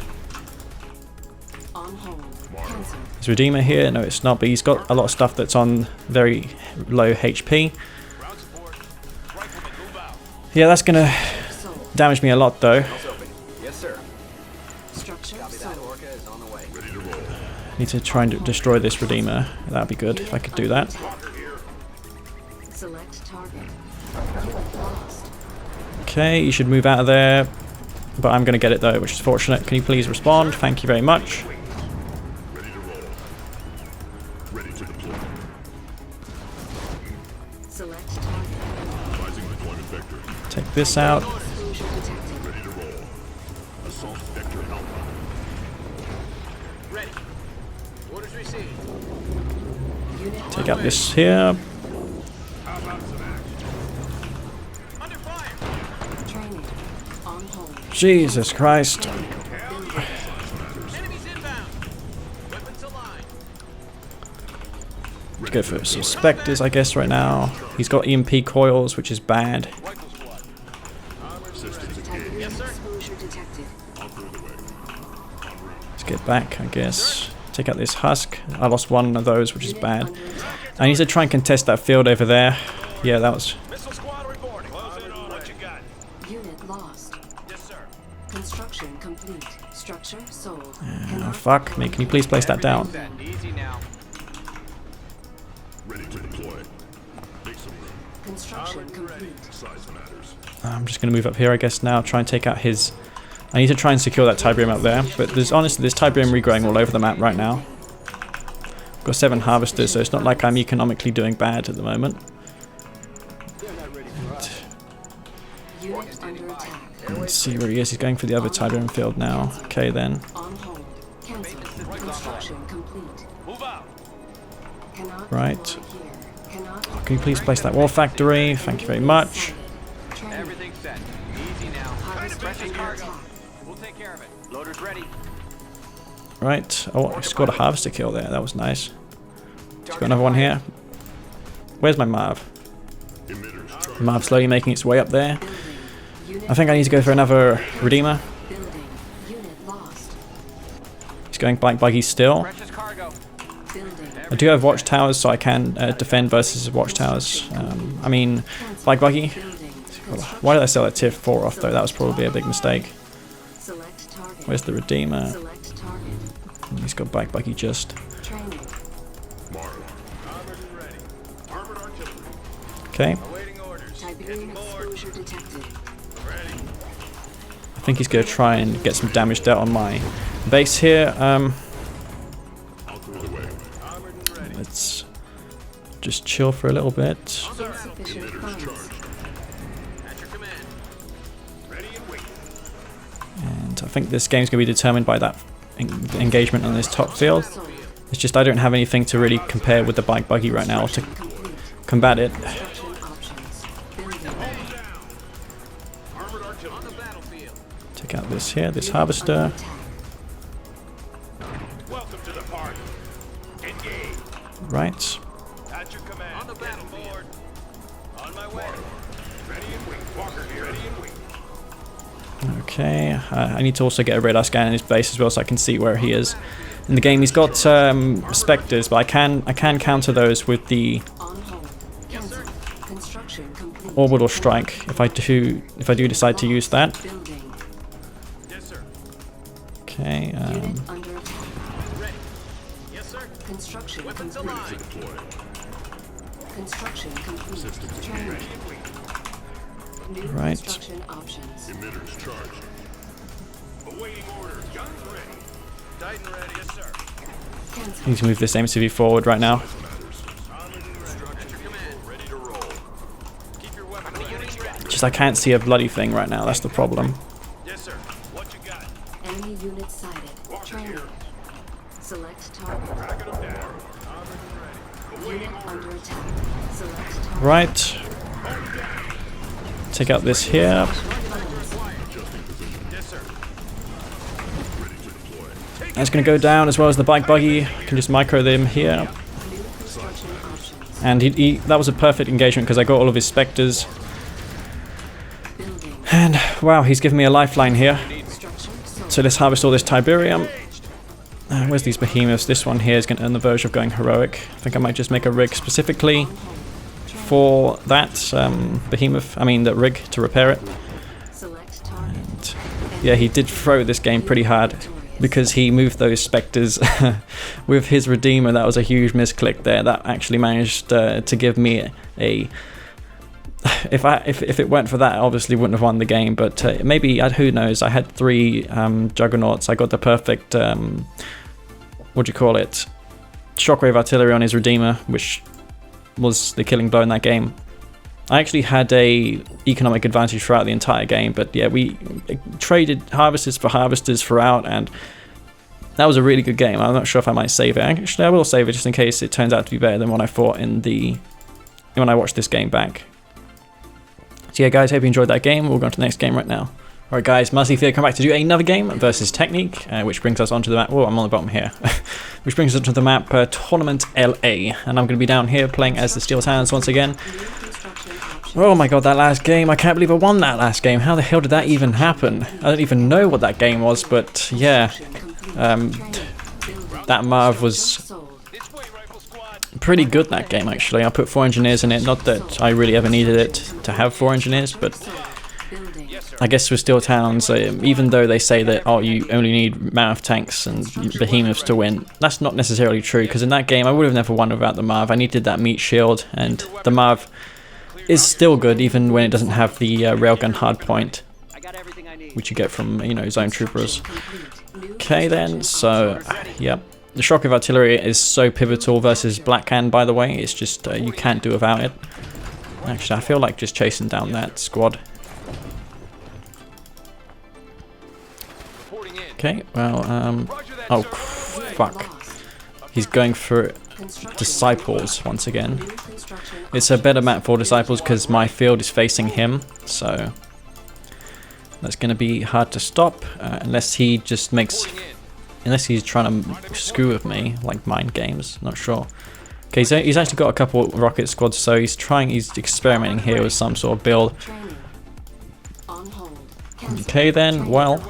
On hold. Cancel. Is Redeemer here? No, it's not, but he's got a lot of stuff that's on very low HP. Ground support. Riflemen, move out. Yeah, that's gonna Sold. damage me a lot though. Yes, sir. Structure That sold. orca is on the way. Ready to roll. Need to try and destroy this Redeemer. That'd be good if I could do that. Select target. Unit lost. Okay, you should move out of there. But I'm gonna get it though, which is fortunate. Can you please respond? Thank you very much. Ready to roll. Ready to deploy. Select target. Advising deployment vector. Take this out. Exposure detected. Ready to roll. Assault vector alpha. Ready. Orders received. Unit Take out this here. How about some action? Under fire. training. On hold. Jesus Christ. Building. Enemies inbound. Weapons aligned. Let's go for some Spectres, I guess, right now. He's got EMP coils, which is bad. Rifle squad. Systems engaged. Tiberium Yes, sir. exposure detected. I'll clear the way. En route. Let's get back, I guess. Take out this husk. I lost one of those, which is Unit bad. under attack. I need to try and contest that field over there. Yeah, that was... Missile squad reporting. Close in on what you got. Unit lost. Yes, sir. Construction complete. Structure sold. Oh, fuck me. Can you please place that down? Easy now. Ready to deploy. Make some room. Construction complete. Size matters. I'm just going to move up here, I guess, now. Try and take out his... I need to try and secure that Tiberium up there. But there's honestly, there's Tiberium regrowing all over the map right now. I've got 7 harvesters, so it's not like I'm economically doing bad at the moment. Unit under attack. Let's see where he is. He's going for the other Tiberium field now. Okay, then. On hold. Cancel. Construction complete. Move out. Cannot Right. deploy here. Cannot Can you please place that wall factory? Thank you very much. Training. Everything's set. Easy now. Harvester under attack. We'll take care of it. Loader's ready. Right. Oh, I scored a harvester kill there. That was nice. He's got another one here. Where's my Marv? Emitters charged. Marv slowly making its way up there. Building. Unit I think I need to go for another Redeemer. building. Unit lost. He's going bike buggy still. Precious cargo. Building. I do have watchtowers, so I can defend versus watchtowers. I mean, bike buggy. Building. Why did I sell that tier 4 off though? That was probably a big mistake. Select target. Where's the Redeemer? Select target. He's got bike buggy just. Training. Marv. Armored and ready. Armored artillery. Okay. Awaiting orders. Tiberium exposure detected. Ready. I think he's going to try and get some damage dealt on my base here. I'll clear the way. Armored and ready. Let's just chill for a little bit. Insufficient Emitters funds. charged. At your command. Ready and waiting. And I think this game's going to be determined by that engagement on this top field. Sold. It's just I don't have anything to really compare with the bike buggy right now to Complete. combat it. Construction options. Building. Armored artillery. On the battlefield. Take out this here, this Unit harvester. under attack. Welcome to the party. Engage. Right. At your command. On the battlefield. On my way. Ready and wait. Walker here. Ready and wait. Okay. I need to also get a radar scan in his base as well so I can see where he is in the game. He's got Spectres, but I can counter those with the On hold. Cancel. Construction complete. orbital strike if I do decide to use that. Building. Yes, sir. Okay. Unit under attack. Ready. Yes, sir. Construction Weapons complete. aligned. Deploy. Construction complete. Training. New Right. construction options. Emitters charged. Awaiting orders. Guns ready. Titan ready. Yes, sir. Cancel. I need to move this MCV forward right now. Matters. Armored and ready. At your command. Ready to roll. Keep your weapons ready. Just I can't see a bloody thing right now. That's the problem. Yes, sir. What you got? Enemy unit sighted. Training. Select target. Unit under attack. Select target. Right. Take out this here. That's going to go down as well as the bike buggy. I can just micro them here. New construction options. And that was a perfect engagement because I got all of his specters. Building. And wow, he's given me a lifeline here. Construction sold. So let's harvest all this Tiberium. Where's these behemoths? This one here is going to on the verge of going heroic. I think I might just make a rig specifically for that behemoth. I mean, that rig to repair it. Select target. Yeah, he did throw this game pretty hard because he moved those specters with his Redeemer. That was a huge misclick there. That actually managed to give me a... If it weren't for that, I obviously wouldn't have won the game, but maybe, who knows, I had 3 Juggernauts. I got the perfect, what do you call it, Shockwave Artillery on his Redeemer, which was the killing blow in that game. I actually had a economic advantage throughout the entire game, but yeah, we traded harvesters for harvesters throughout, and that was a really good game. I'm not sure if I might save it. Actually, I will save it just in case it turns out to be better than what I thought when I watched this game back. So yeah, guys, hope you enjoyed that game. We'll go on to the next game right now. Alright guys, Massive here, come back to do another game versus Technique, which brings us onto the map. Oh, I'm on the bottom here. Which brings us onto the map Tournament LA, and I'm going to be down here playing as the Steel Talons once again. Oh my god, that last game, I can't believe I won that last game. How the hell did that even happen? I don't even know what that game was, but yeah. That Marv was pretty good that game actually. I put 4 engineers in it, not that I really ever needed it to have 4 engineers, but I guess with Steel Talons, even though they say that, oh, you only need Marv tanks and behemoths to win, that's not necessarily true, because in that game I would have never won without the Marv. I needed that meat shield, and the Marv is still good even when it doesn't have the railgun hardpoint, which you get from, you know, zone troopers. Okay then, so, yep. The Shockwave Artillery is so pivotal versus Blackhand, by the way. It's just, you can't do without it. Actually, I feel like just chasing down that squad. Okay, well, oh, fuck. He's going for Disciples once again. It's a better map for Disciples because my field is facing him, so that's going to be hard to stop unless he just makes... Unless he's trying to screw with me, like mind games, not sure. Okay, so he's actually got a couple rocket squads, so he's experimenting here with some sort of build. Okay then, well,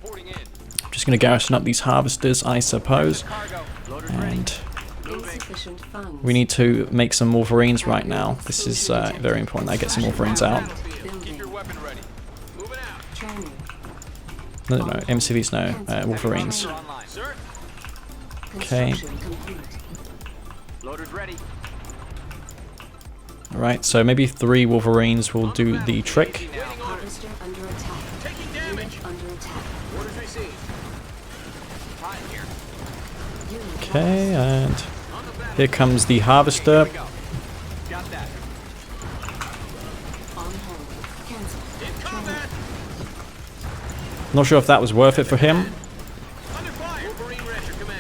I'm just going to garrison up these harvesters, I suppose. And we need to make some Wolverines right now. This is very important that I get some Wolverines out. No, MCVs, no, Wolverines. Okay. Alright, so maybe 3 Wolverines will do the trick. Okay, and here comes the Harvester. Not sure if that was worth it for him.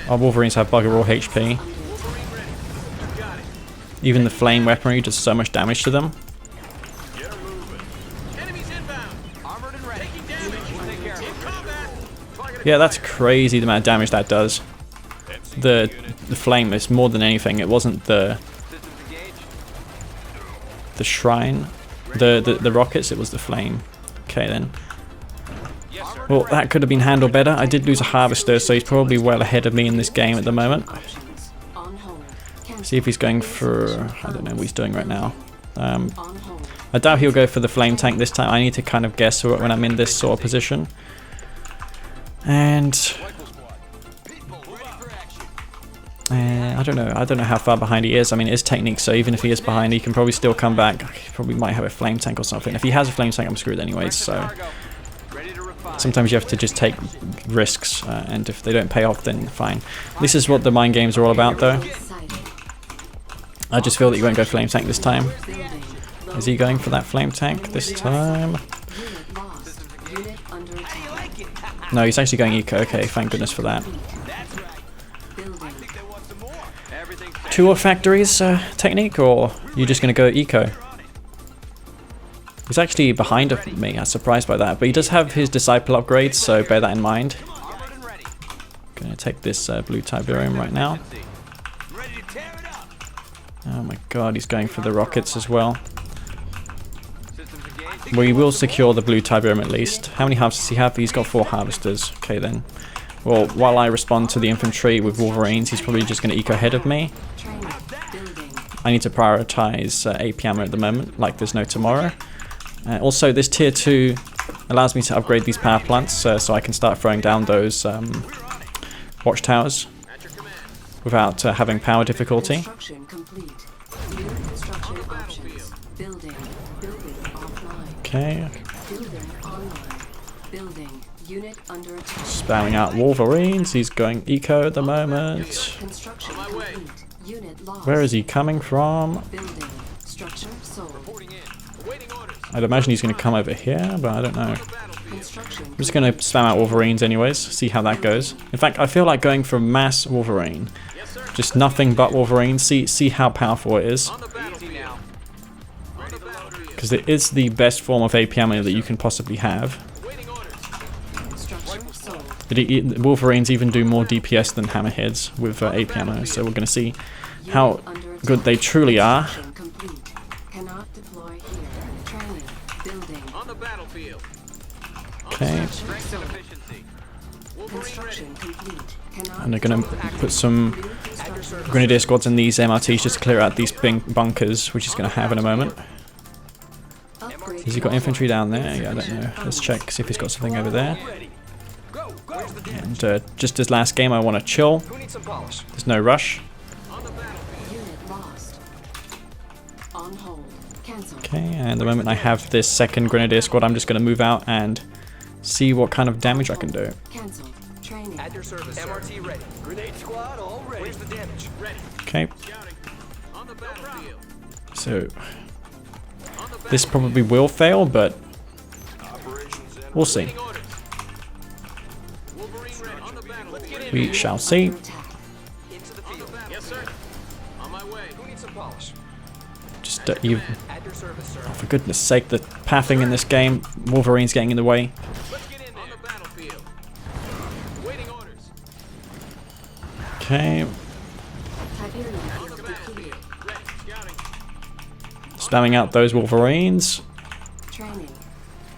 Our Wolverines have bugger all HP. Even the flame weaponry does so much damage to them. Yeah, that's crazy the amount of damage that does. The flame is more than anything. It wasn't the shrine, the rockets. It was the flame. Okay then. Well, that could have been handled better. I did lose a harvester, so he's probably well ahead of me in this game at the moment. See if he's going for... I don't know what he's doing right now. I doubt he'll go for the flame tank this time. I need to kind of guess when I'm in this sort of position. And... I don't know how far behind he is. I mean, it is Technique, so even if he is behind, he can probably still come back. He probably might have a flame tank or something. If he has a flame tank, I'm screwed anyways, so... Sometimes you have to just take risks, and if they don't pay off, then fine. This is what the mind games are all about, though. I just feel that you won't go flame tank this time. Is he going for that flame tank this time? No, he's actually going eco. Okay, thank goodness for that. tour factories technique, or you're just going to go eco? He's actually behind of me. I'm surprised by that, but he does have his disciple upgrades, so bear that in mind. Gonna take this blue Tiberium right now. Oh my god, he's going for the rockets as well. We will secure the blue Tiberium at least. How many harvesters does he have? He's got 4 harvesters. Okay then. Well, while I respond to the infantry with Wolverines, he's probably just going to eco ahead of me. I need to prioritize AP ammo at the moment, like there's no tomorrow. Also, this tier 2 allows me to upgrade these power plants, so I can start throwing down those watchtowers without having power difficulty. Construction complete. New construction options. Building. Building offline. Okay. Building online. Building. Unit under attack. Spamming out Wolverines. He's going eco at the moment. Construction complete. Unit lost. Where is he coming from? Building. Structure sold. I'd imagine he's going to come over here, but I don't know. Construction. I'm just going to spam out Wolverines anyways, see how that goes. In fact, I feel like going for mass Wolverine. Just nothing but Wolverine, see how powerful it is. Because it is the best form of AP ammo that you can possibly have. Structure sold. Wolverines even do more DPS than hammerheads with AP ammo, so we're going to see how good they truly are. Construction complete. Cannot deploy here. Training. Building. On the battlefield. Okay, Construction complete. Cannot and they're going to put some Grenadier squads in these MRTs just to clear out these bunkers, which he's going to have in a moment. upgrade. Has he got infantry down there? Yeah, I don't know. Let's check, see if he's got something over there. And just as last game, I want to chill. There's no rush. Unit lost. On hold. Cancel. Okay, and the moment I have this second Grenadier squad, I'm just going to move out and see what kind of damage I can do. Cancel. Training. At your service, MRT ready. Grenade squad all ready. Where's the damage? Ready. Okay, On the battlefield. so this probably will fail, but we'll see. Wolverine ready. On the battlefield. We shall see. Under attack. Into the field. Yes, sir. On my way. Who needs some polish? Just At your service, sir. for goodness sake, the pathing in this game, Wolverine's getting in the way. Let's get in there. On the battlefield. Waiting orders. Okay, Tiberium field depleted. Ready. Scouting. spamming out those Wolverines. Training.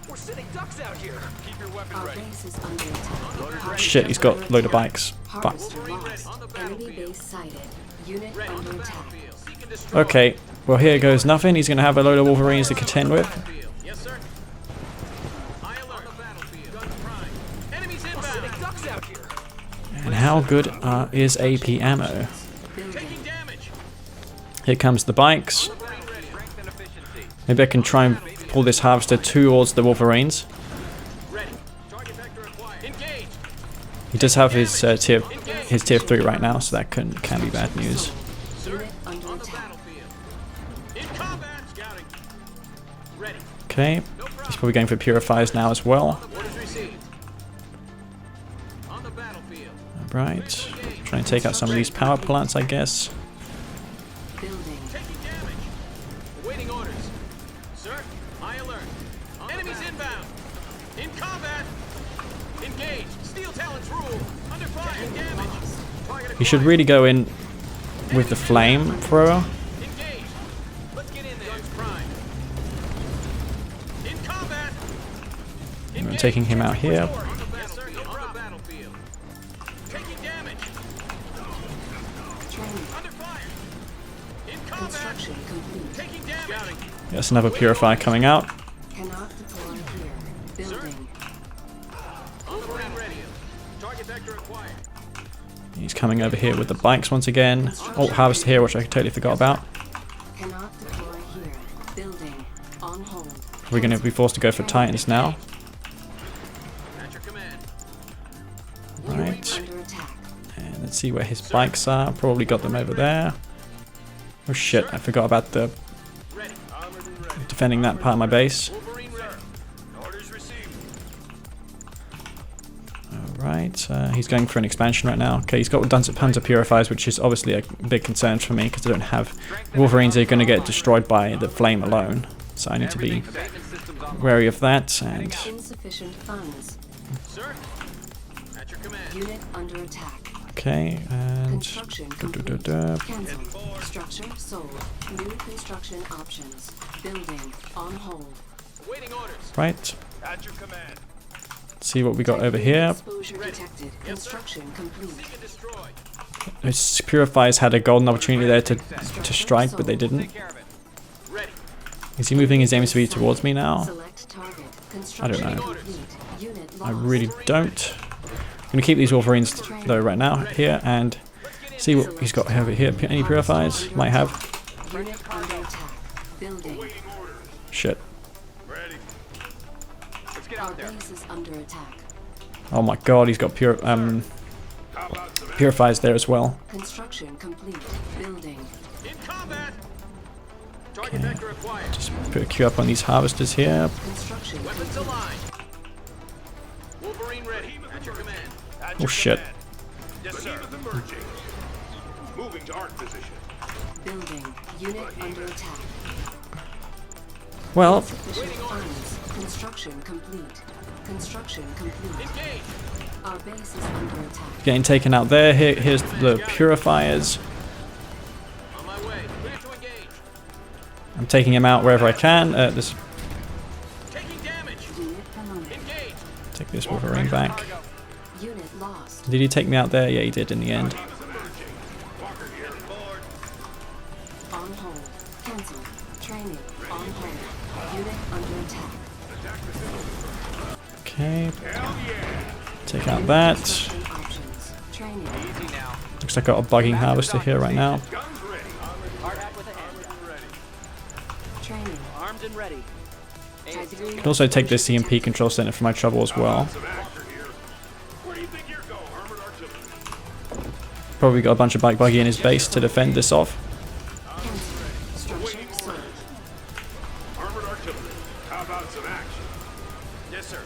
We're sitting ducks out here. Keep your weapon Our ready. base is under attack. Shit, he's got a load of bikes. Fuck. Harvester lost. Enemy base sighted. Unit under attack. Seek and destroy. Okay, well here goes nothing. He's going to have a load of Wolverines to contend with. Battlefield. Yes, sir. High alert. On the battlefield. Guns prime. Enemies inbound. Ducks out here. And how good is AP ammo? Building. Taking damage. Here comes the bikes. Wolverine ready. Strength and efficiency. Maybe I can try and pull this harvester towards the Wolverines. Ready. Target vector acquired. Engage. He does have his tier 3 right now, so that can be bad news. Unit under On the attack. battlefield. In combat. Scouting. Ready. Okay, he's probably going for purifiers now as well. Orders received. On the battlefield. Right, try and take out some of these power plants, I guess. Building. Taking damage. Awaiting orders. Sir, high alert. Enemies inbound. In combat. Engage. Steel Talons rule. Under fire. Damage. Target He should really go in with the flamethrower. engage. Let's get in there. Guns prime. In combat. I'm taking him out here. On the battlefield. On the battlefield. Taking damage. Training. Under fire. In combat. Construction complete. Taking damage. There's another purifier coming out. Cannot deploy here. Building. On the ground radio. Target vector acquired. He's coming over here with the bikes once again. Oh, harvester here, which I totally forgot about. Cannot deploy here. Building. On hold. We're going to be forced to go for Titans now. At your command. Right, Under attack. and let's see where his bikes are. Probably got them over there. Oh shit, I forgot about the Ready. Armored and ready. defending that part of my base. Wolverine ready. Orders received. Right, he's going for an expansion right now. Okay, he's got tons of purifiers, which is obviously a big concern for me because I don't have Wolverines that are going to get destroyed by the flame alone. So I need to be wary of that. And Insufficient funds. Sir, at your command. Unit under attack. okay, and Construction complete. Cancel. Structure sold. New construction options. Building on hold. Awaiting orders. right. At your command. See what we got over here. Exposure detected. Construction complete. Seek and destroy. His purifiers had a golden opportunity there to strike, but they didn't. Take care of it. Ready. Is he moving his aim speed towards me now? Select target. I Construction don't know. complete. Unit I lost. really don't. I'm going to keep these Wolverines though right now here and see what he's got over here. Any purifiers? Might have. Unit under attack. Building. Shit. Ready. Let's get Our out there. base is under attack. Oh my god, he's got purifiers there as well. Construction complete. Building. In combat. Target vector acquired. Just put a queue up on these harvesters here. Construction Weapons complete. aligned. Wolverine ready. At your command. At Oh your shit. command. Yes, sir. Emerging. Moving to arc position. Building. Unit under attack. Well, Sufficient funds. Construction complete. Construction complete. Engage. Our base is under attack. getting taken out there. Here's the purifiers. On my way. Clear to engage. I'm taking him out wherever I can. Taking damage. Unit promoted. Engage. Take this Wolverine back. Unit lost. Did he take me out there? Yeah, he did in the end. On hold. Cancel. Training. On hold. Unit under attack. Okay. Take out that. Construction options. Training. Looks like I got a bugging harvester here right now. Training. Armed and ready. Type 3. Could also take this CMP control center for my trouble as well. Where do you think you're going? Armored artillery. Probably got a bunch of bike buggy in his base to defend this off. Cancel. Structure sold. Armored artillery. How about some action? Yes, sir.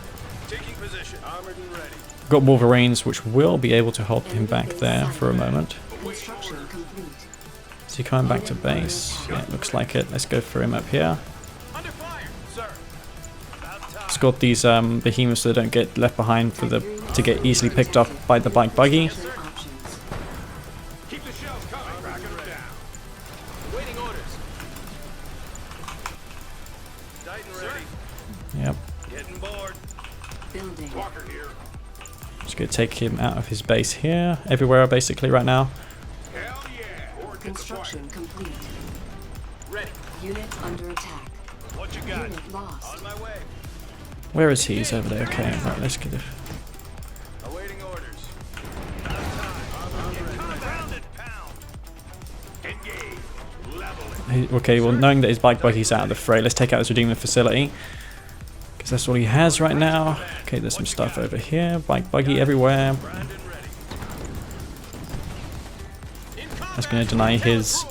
Taking position. Armored and ready. Got Wolverines, which will be able to hold him back there for a moment. Construction complete. Is he coming back to base? Yeah, it looks like it. Let's go for him up here. Under fire. Sir. About time. Escort these behemoths so they don't get left behind to get easily picked up by the bike buggy. Construction options. Keep the shells coming. Cracking them down. Awaiting orders. Titan ready. Yep. Getting bored. Building. Walker here. Just gonna take him out of his base here. Everywhere basically right now. Hell yeah. Or get the Construction complete. Ready. Unit under attack. fight. What you got? Unit lost. On my way. Where is he? He's over there. Okay, right, let's get it. Awaiting orders. Out of time. Pound and pound. Engage. Level it. Okay, well, knowing that his bike buggy's out of the fray, let's take out his Redeemer facility. Because that's all he has right now. Okay, there's some stuff over here. Bike buggy everywhere. Primed and ready. In combat. That's going to deny his...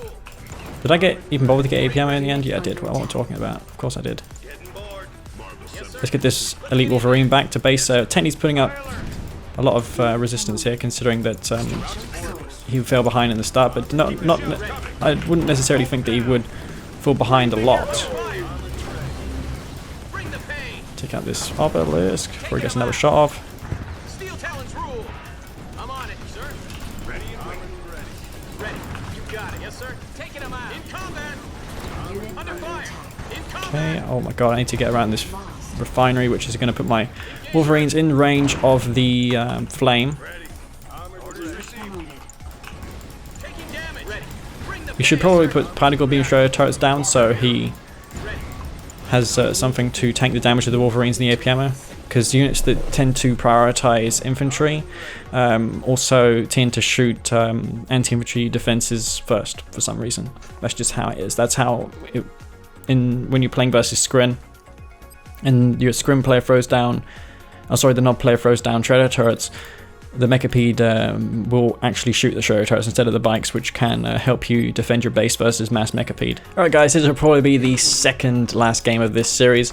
Did I even bother to get AP ammo in the end? Yeah, I did. What am I talking about? Of course I did. Getting bored. Let's get this Elite Wolverine back to base. Tenny's putting up a lot of resistance here, considering that he fell behind in the start. But I wouldn't necessarily think that he would fall behind a lot. Bring the pain. Take out this obelisk before he gets another shot off. Steel Talons rule. I'm on it, sir. Ready and willing and ready. Ready. You got it. Yes, sir. Taking them out. In combat. Unit Under under fire. attack. In combat. Okay, oh my god, I need to get around this refinery, which is going to put my Wolverines in range of the flame. Ready. Armored orders received. Promoted. Taking damage. Ready. Bring the We should pain, probably sir. put particle beam shredder turrets down so he Ready. has something to tank the damage of the Wolverines and the AP ammo. Because units that tend to prioritize infantry also tend to shoot anti-infantry defenses first for some reason. That's just how it is. That's how it, when you're playing versus Scrin, and your Scrim player throws down, the Nod player throws down shredder turrets, the Mechapede will actually shoot the shredder turrets instead of the bikes, which can help you defend your base versus mass Mechapede. Alright guys, this will probably be the second last game of this series.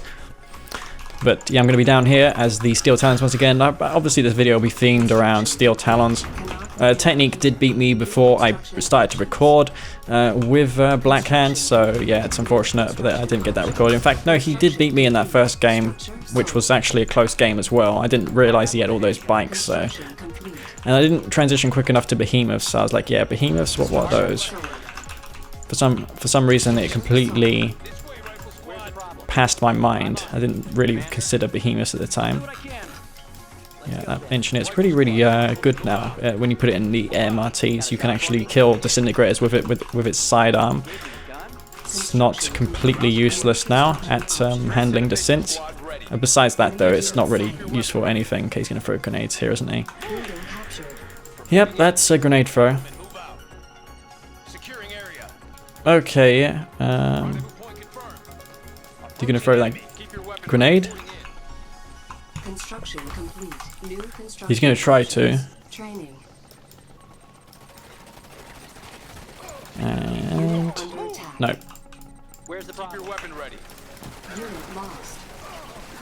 But yeah, I'm going to be down here as the Steel Talons once again. Obviously this video will be themed around Steel Talons. Technique did beat me before I started to record with Black Hand, so yeah, it's unfortunate that I didn't get that recorded. In fact, no, he did beat me in that first game, which was actually a close game as well. I didn't realize he had all those bikes, so... And I didn't transition quick enough to Behemoths, so I was like, yeah, Behemoths, what are those? For some reason, it completely passed my mind. I didn't really consider Behemoths at the time. Yeah, that engineer is really good now. When you put it in the MRTs, you can actually kill disintegrators with it with its sidearm. It's not completely useless now at handling descent. Besides that, though, it's not really useful for anything. Okay, he's going to throw grenades here, isn't he? Yep, that's a grenade throw. Okay, yeah. You're going to throw that grenade? Construction complete. New construction. He's going to try to. Training. And no. Where's the keep your weapon ready? Unit lost.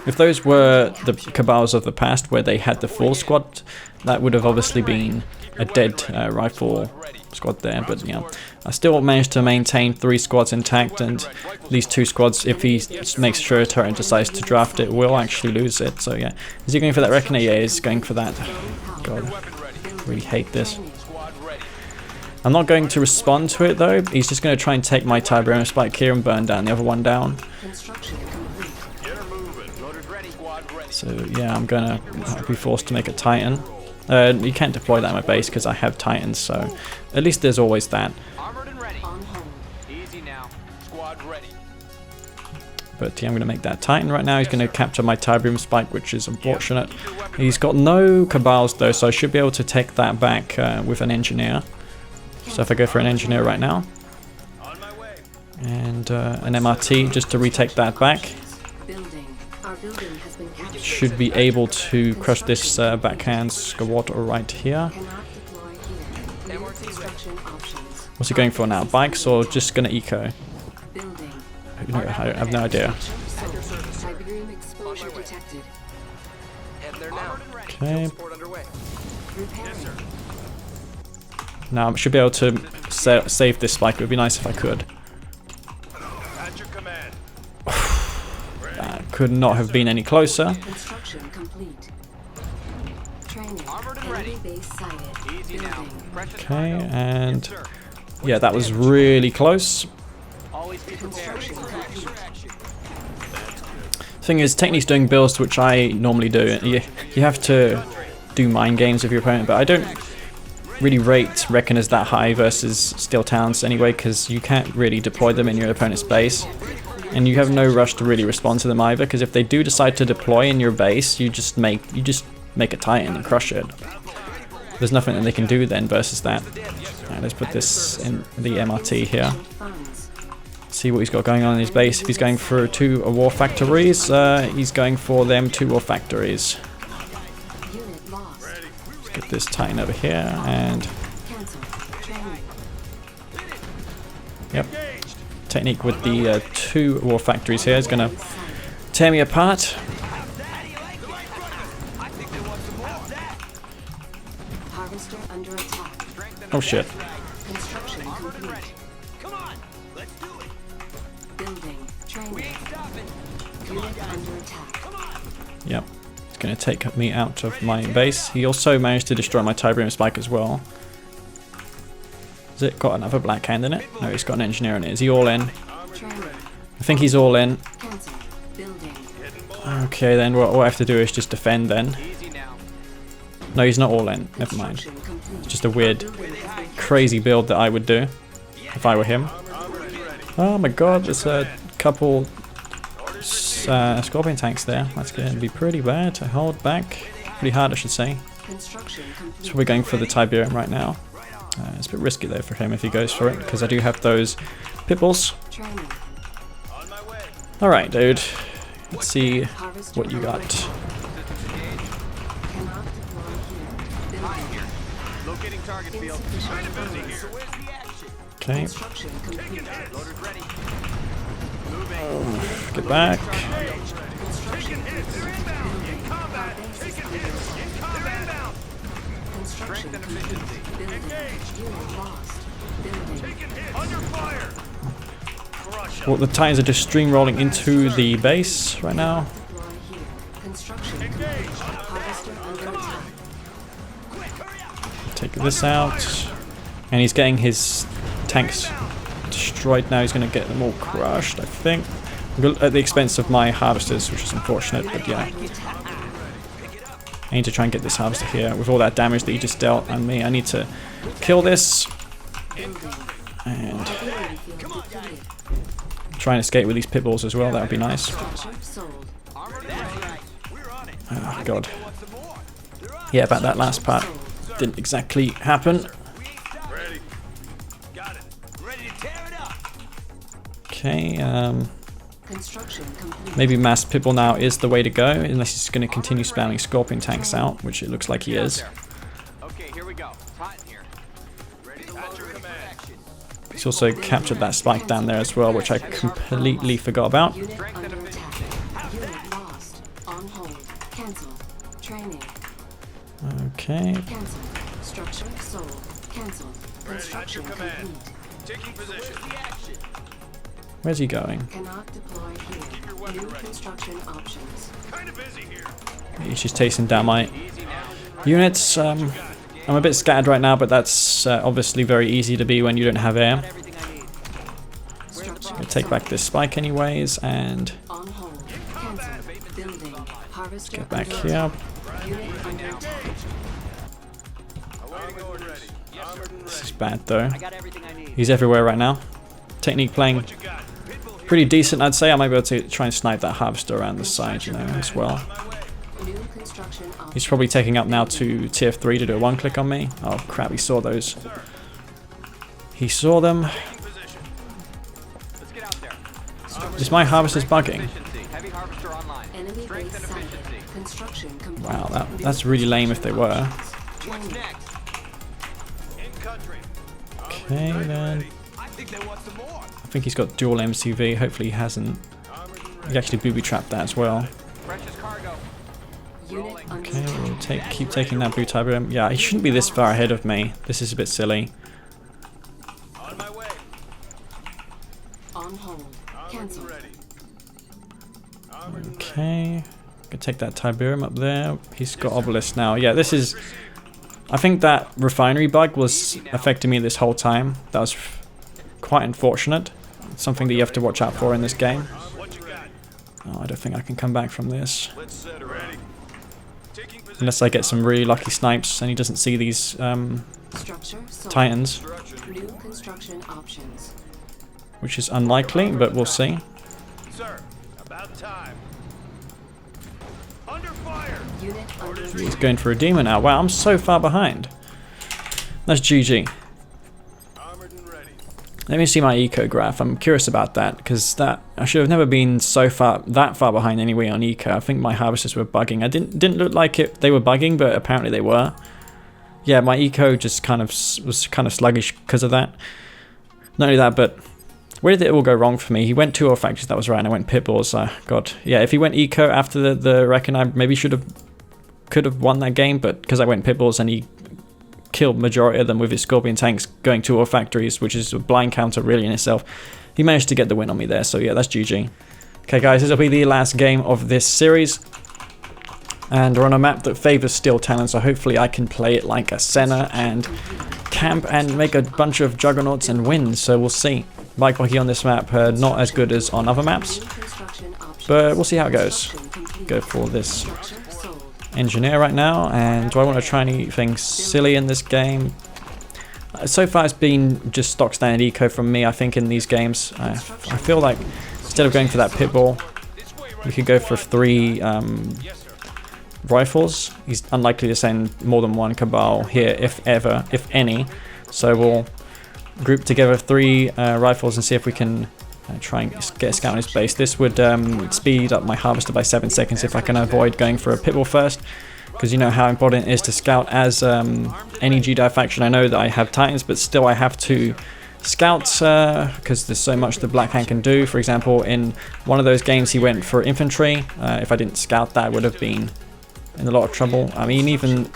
If those were the Cabals of the past where they had the full squad, that would have obviously been a dead rifle squad there, but yeah. I still managed to maintain 3 squads intact, and these 2 squads, if he makes sure a turret and decides to draft it, will actually lose it. So yeah. Is he going for that Reckoner? Yeah, he's going for that. God, I really hate this. I'm not going to respond to it though. He's just going to try and take my Tiberium Spike here and burn down the other one down. Construction complete. Get her moving. Loaders ready. Squad ready. So yeah, I'm going to be forced to make a Titan. You can't deploy that in my base because I have Titans, so at least there's always that. Armored and ready. On hold. Easy now. Squad ready. But yeah, I'm going to make that Titan right now. He's going to capture my Tiberium Spike, which is unfortunate. He's got no Cabals though, so I should be able to take that back with an Engineer. So if I go for an Engineer right now, and an MRT just to retake that back, Building. Our building has been captured. should be able to crush this backhand squad right here. Cannot deploy here. New construction options. What's he going for now? Bikes or just going to eco? Building. I have no idea. Tiberium exposure detected. Head there now. Okay. Transport underway. Repairing. Now I should be able to save this spike. It would be nice if I could. At your command. That could not have been any closer. Construction complete. Training. Armored and ready. Enemy base sighted. Easy now. Building. Precious Okay, cargo. and Yes, sir. yeah, that was really close. Always be prepared. Construction complete. Thing is, Technique's doing builds which I normally do. You have to do mind games with your opponent, but I don't really rate Reckoners that high versus Steel Talons anyway, because you can't really deploy them in your opponent's base, and you have no rush to really respond to them either, because if they do decide to deploy in your base, you just make a Titan and crush it. There's nothing that they can do then versus that. Alright, let's put this in the MRT here. Funds. See what he's got going on in his base. If he's going for 2 war factories, he's going for them 2 war factories. Unit lost. Let's get this Titan over here, and Cancel. Training. yep. Technique with the 2 war factories here is going to tear me apart. Harvester under attack. Oh shit. Construction complete. Come on. Let's do it. Building. Training. Stopping. Unit under attack. Yep. It's going to take me out of my base. He also managed to destroy my Tiberium Spike as well. Has it got another black hand in it? No, it's got an engineer in it. Is he all in? Training. I think he's all in. Cancel. Building. Okay, then what I have to do is just defend then. Easy now. No, he's not all in. Never mind. Construction complete. It's just a weird, Building has been crazy build that I would do if I were him. Oh my god, there's a couple Scorpion tanks there. That's going to be pretty bad to hold back. Pretty hard, I should say. construction complete. So we're going for the Tiberium right now. It's a bit risky though for him if he goes for it, because I do have those Pipples. Training. Alright, dude. Let's see Harvester what you got. Cannot deploy here. Building. Locating target field. Insufficient funds. Where's the action? Okay. Construction complete. Loaders ready. Get back. Taking hits. They're inbound. In combat. Taking hits. In combat. Construction complete. Building. Unit lost. Building. Taking hits. Under fire. Crush 'em. Well, the Titans are just streamrolling into the base right now. Deploy here. Construction complete. Engage. Harvester under attack. Take this out. And he's getting his tanks destroyed now. He's going to get them all crushed, I think. At the expense of my harvesters, which is unfortunate, but yeah. I need to try and get this harvester here. With all that damage that he just dealt on me, I need to kill this. And try and escape with these pit bulls as well, that would be nice. Structure sold. Oh god. Yeah, about that last part didn't exactly happen. Ready. Got it. Ready to tear it up. Okay, Construction complete. maybe mass pitbull now is the way to go, unless he's going to continue spamming scorpion tanks out, which it looks like he is. Okay, here we go. Hot in here. Ready to load. Ready for action. He's also captured that spike down there as well, which I completely forgot about. Unit under attack. Unit lost. On hold. Cancel. Training. Okay, Cancel. Structure sold. Cancel. Construction complete. Taking position. where's he going? Cannot deploy here. New construction options. Kind of busy here. He's just chasing down my units. I'm a bit scattered right now, but that's obviously very easy to be when you don't have air. Structure I'll take back this spike anyways, and on hold. Cancel. Building. Harvester get back under here. attack. Unit under attack. Awaiting order ready. Armored and This ready. is bad though. I got everything I need. He's everywhere right now. Technique playing What you got? Pitbull here. pretty decent, I'd say. I might be able to try and snipe that harvester around the side, you know, as well. On my way. New construction options. He's probably taking up now to tier 3 to do a one click on me. Oh crap, he saw those. Sir. He saw them. Taking position. Let's get out there. Is my harvester's bugging? Efficiency. Heavy harvester online. Enemy Strength base and sighted. efficiency. Construction complete. Wow, that's really lame if they were. What's Training. next? In country. Okay then. I think they want some more. I think he's got dual MCV. Hopefully he hasn't. Armored and He ready. actually booby trapped that as well. Precious cargo. Unit under Okay, we'll attack. keep taking that boot type. Yeah, he shouldn't be this far ahead of me. This is a bit silly. On my way. On hold. Armored Cancel. and ready. Armored and ready. Okay, gonna take that Tiberium up there. He's got obelisk now. Yeah, this is. I think that refinery bug was affecting me this whole time. That was quite unfortunate. It's something that you have to watch out for in this game. What you got? Oh, I don't think I can come back from this. Let's set her ready. Taking position. Unless I get some really lucky snipes and he doesn't see these Structure sold. Titans, New construction options. which is unlikely, but we'll see. Sir, about time. Under fire. Unit under He's attack. going for a demon now. Wow, I'm so far behind. That's GG. Armored and ready. Let me see my eco graph. I'm curious about that because that I should have never been that far behind anyway on eco. I think my harvesters were bugging. I didn't look like it. They were bugging, but apparently they were. Yeah, my eco just kind of was kind of sluggish because of that. Not only that, but where did it all go wrong for me? He went 2 factories, that was right, and I went pit bulls. God, yeah. If he went eco after the reckon, I maybe could have won that game, but because I went pit bulls and he killed majority of them with his scorpion tanks going 2 factories, which is a blind counter really in itself, he managed to get the win on me there. So yeah, that's GG. Okay, guys, this will be the last game of this series. And we're on a map that favors Steel Talons, so hopefully I can play it like a Senna and camp and make a bunch of juggernauts and win, so we'll see. Bike hockey on this map, not as good as on other maps, New construction options. but we'll see how it goes. Construction complete. Go for this Structure sold. engineer right now, and do I want to try anything silly in this game? So far it's been just stock standard eco from me, I think, in these games. I feel like instead of going for that pit bull, we could go for 3 rifles. He's unlikely to send more than 1 Cabal here, if ever, if any. So we'll group together 3 rifles and see if we can try and get a scout on his base. This would speed up my harvester by 7 seconds if I can avoid going for a pit bull first, because you know how important it is to scout as any Jedi faction. I know that I have Titans, but still I have to scout, because there's so much the Black Hand can do. For example, in one of those games he went for infantry. If I didn't scout that, I would have been in a lot of trouble. I mean, even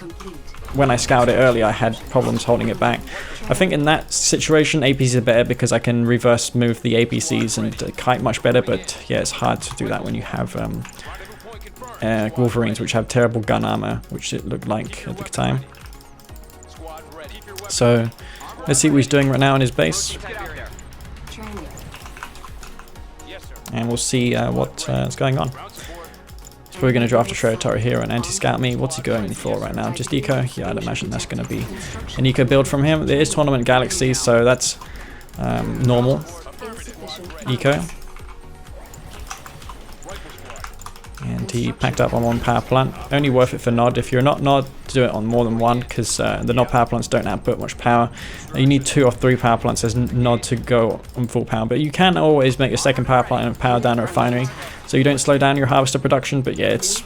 when I scouted earlier, I had problems holding it back. I think in that situation, APCs are better because I can reverse move the APCs and kite much better, but yeah, it's hard to do that when you have Wolverines, which have terrible gun armor, which it looked like at the time. So, let's see what he's doing right now in his base. And we'll see what's going on. We're going to draft a Shredder turret here and anti-scout me. What's he going for right now? Just eco? Yeah, I'd imagine that's going to be an eco build from him. There is Tournament Galaxy, so that's normal eco. And he packed up on one power plant. Only worth it for Nod. If you're not Nod, do it on more than one, because the Nod power plants don't output much power. You need 2 or 3 power plants as Nod to go on full power. But you can always make a second power plant and power down a refinery, so you don't slow down your harvester production. But yeah, it's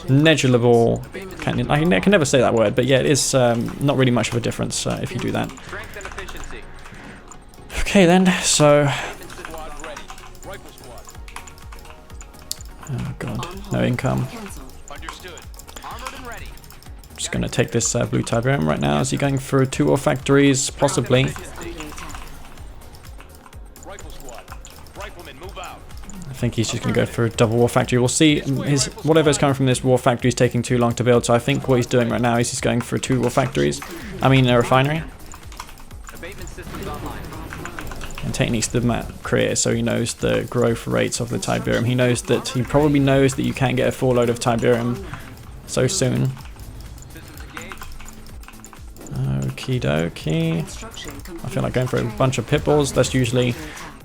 negligible. I can never say that word, but yeah, it is not really much of a difference if you do that. Okay then, so... Oh god, no income. Just gonna take this blue Tiberium right now. Is he going for 2 ore factories? Possibly. I think he's just gonna go for a double war factory. We'll see. Whatever's coming from this war factory is taking too long to build, so I think what he's doing right now is he's going for 2 war factories. I mean a refinery. And techniques the map creator, so he knows the growth rates of the Tiberium. He probably knows that you can't get a full load of Tiberium so soon. Okie dokie. I feel like going for a bunch of pitbulls. That's usually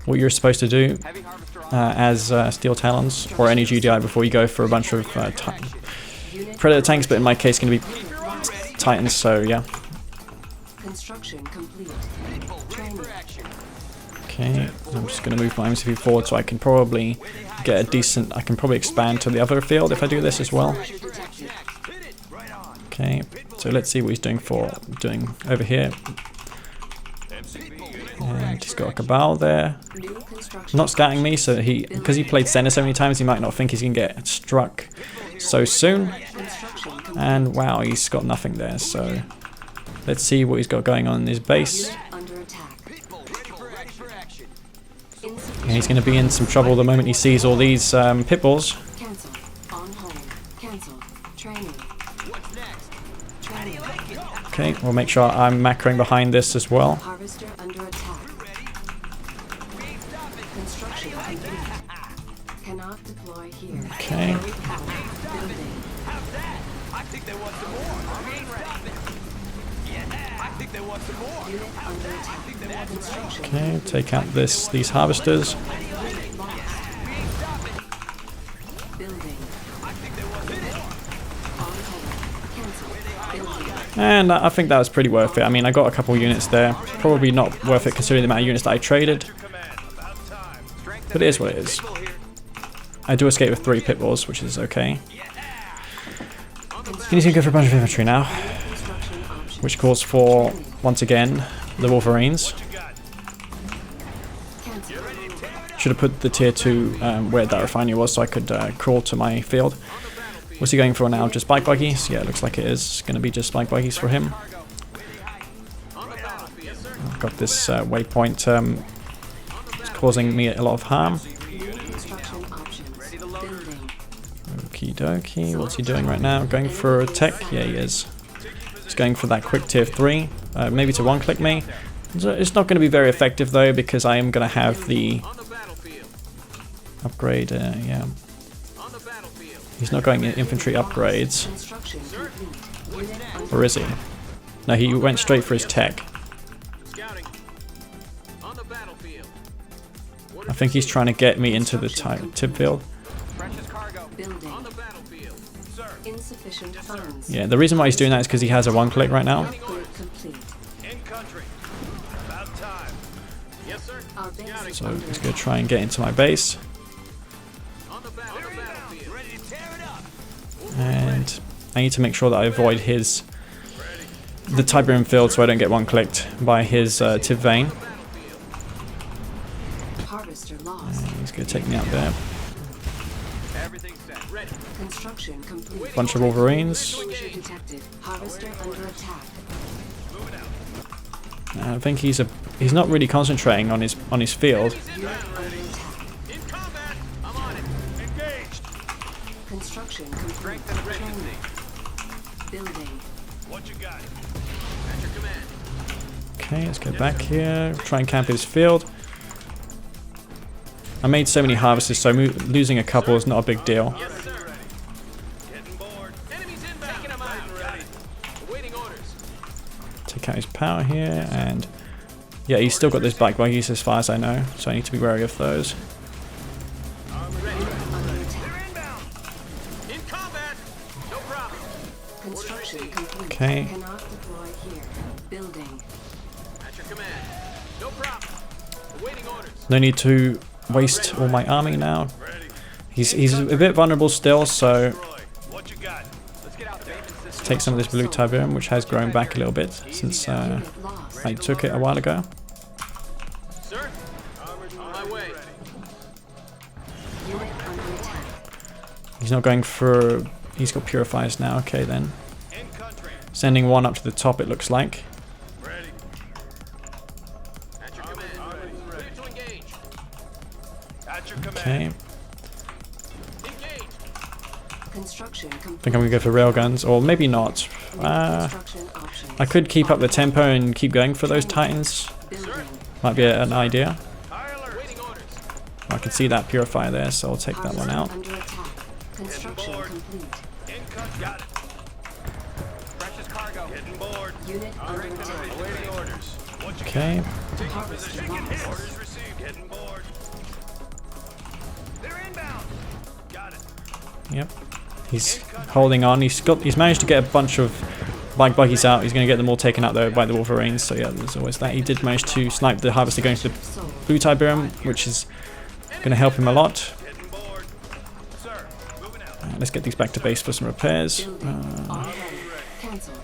what you're supposed to do as Steel Talons or any GDI before you go for a bunch of Predator tanks, but in my case it's going to be Titans, so yeah. Construction complete. Okay, I'm just going to move my MCV forward so I can probably get a decent... I can probably expand to the other field if I do this as well. Okay, so let's see what he's doing over here. And he's got a Cabal there. Not scouting me, so because he played center so many times, he might not think he's going to get struck so soon. And wow, he's got nothing there, so let's see what he's got going on in his base. And he's going to be in some trouble the moment he sees all these pitbulls. Okay, we'll make sure I'm macroing behind this as well. Harvester under attack. Construction complete. Cannot deploy here. Okay. I think they want some more. I think they want some more. Unit under attack. Construction. Okay, take out these harvesters. Building. And I think that was pretty worth it. I mean, I got a couple units there. Probably not worth it considering the amount of units that I traded. But it is what it is. I do escape with 3 pitbulls, which is okay. And he's going to go for a bunch of infantry now. Which calls for, once again, the Wolverines. Should have put the tier 2 where that refinery was so I could crawl to my field. What's he going for now? Just bike buggies? Yeah, it looks like it is. It's going to be just bike buggies for him. I've got this waypoint it's causing me a lot of harm. Okie dokie. What's he doing right now? Going for a tech? Yeah, he is. He's going for that quick tier 3. Maybe to one-click me. It's not going to be very effective though, because I am going to have the upgrade, yeah. He's not going in infantry upgrades. Or is he? No, he went straight for his tech. I think he's trying to get me into the tip field. Yeah, the reason why he's doing that is because he has a one-click right now. So he's going to try and get into my base. And I need to make sure that I avoid the Tiberium field so I don't get one-clicked by his tip vein. Harvester lost. He's going to take me out there. Everything's set. Ready. Construction complete. Bunch of Wolverines. Danger detected. Harvester under attack. I think he's not really concentrating on his field. Enemies Unit inbound. under attack. In combat. I'm on it. Engaged. Construction complete. Strength and Training. efficiency. Building. What you got? At your command. Okay, let's go back here. Try and camp his field. I made so many harvesters, so losing a couple is not a big deal. Yes, sir. Getting bored. Enemies inbound. Taking them out. Got it. Awaiting orders. Take out his power here, and yeah, he's still got those black buggies as far as I know, so I need to be wary of those. Unit under attack. Inbound. In combat. No problem. Construction complete. Okay. Cannot deploy here. Building. At your command. No problem. Awaiting orders. No need to waste all my army now. He's a bit vulnerable still, so Roy, what you got? Let's get out the maintenance system. take some of this blue Tiberium, which has grown back a little bit since Unit lost. I took it a while ago. Sir. On my way. Unit under attack. He's not going for... He's got purifiers now. Okay then. In country. Sending one up to the top, it looks like. Ready. At your command. Clear to engage. At your command. Okay. Engage. Construction complete. I think I'm going to go for railguns, or maybe not. Construction options. I could keep up the tempo and keep going for those Titans. Building. Might be an idea. High alert. Awaiting orders. I can see that purifier there, so I'll take that one out. Under attack. Construction board. complete. In country. Got it. Precious cargo. Getting bored. Unit under attack. Awaiting orders. What you Okay. Taking Harvester position. lost. Orders received. Getting bored. They're inbound. Got it. Yep. He's holding on. He's managed to get a bunch of black buggies out. He's going to get them all taken out though by the Wolverines. So yeah, there's always that. He did manage to snipe the harvester going to the Sold. blue Tiberium, which is going to help him a lot. Getting bored. Sir, moving out. Let's get these back to base for some repairs. Building. Already. Cancelled.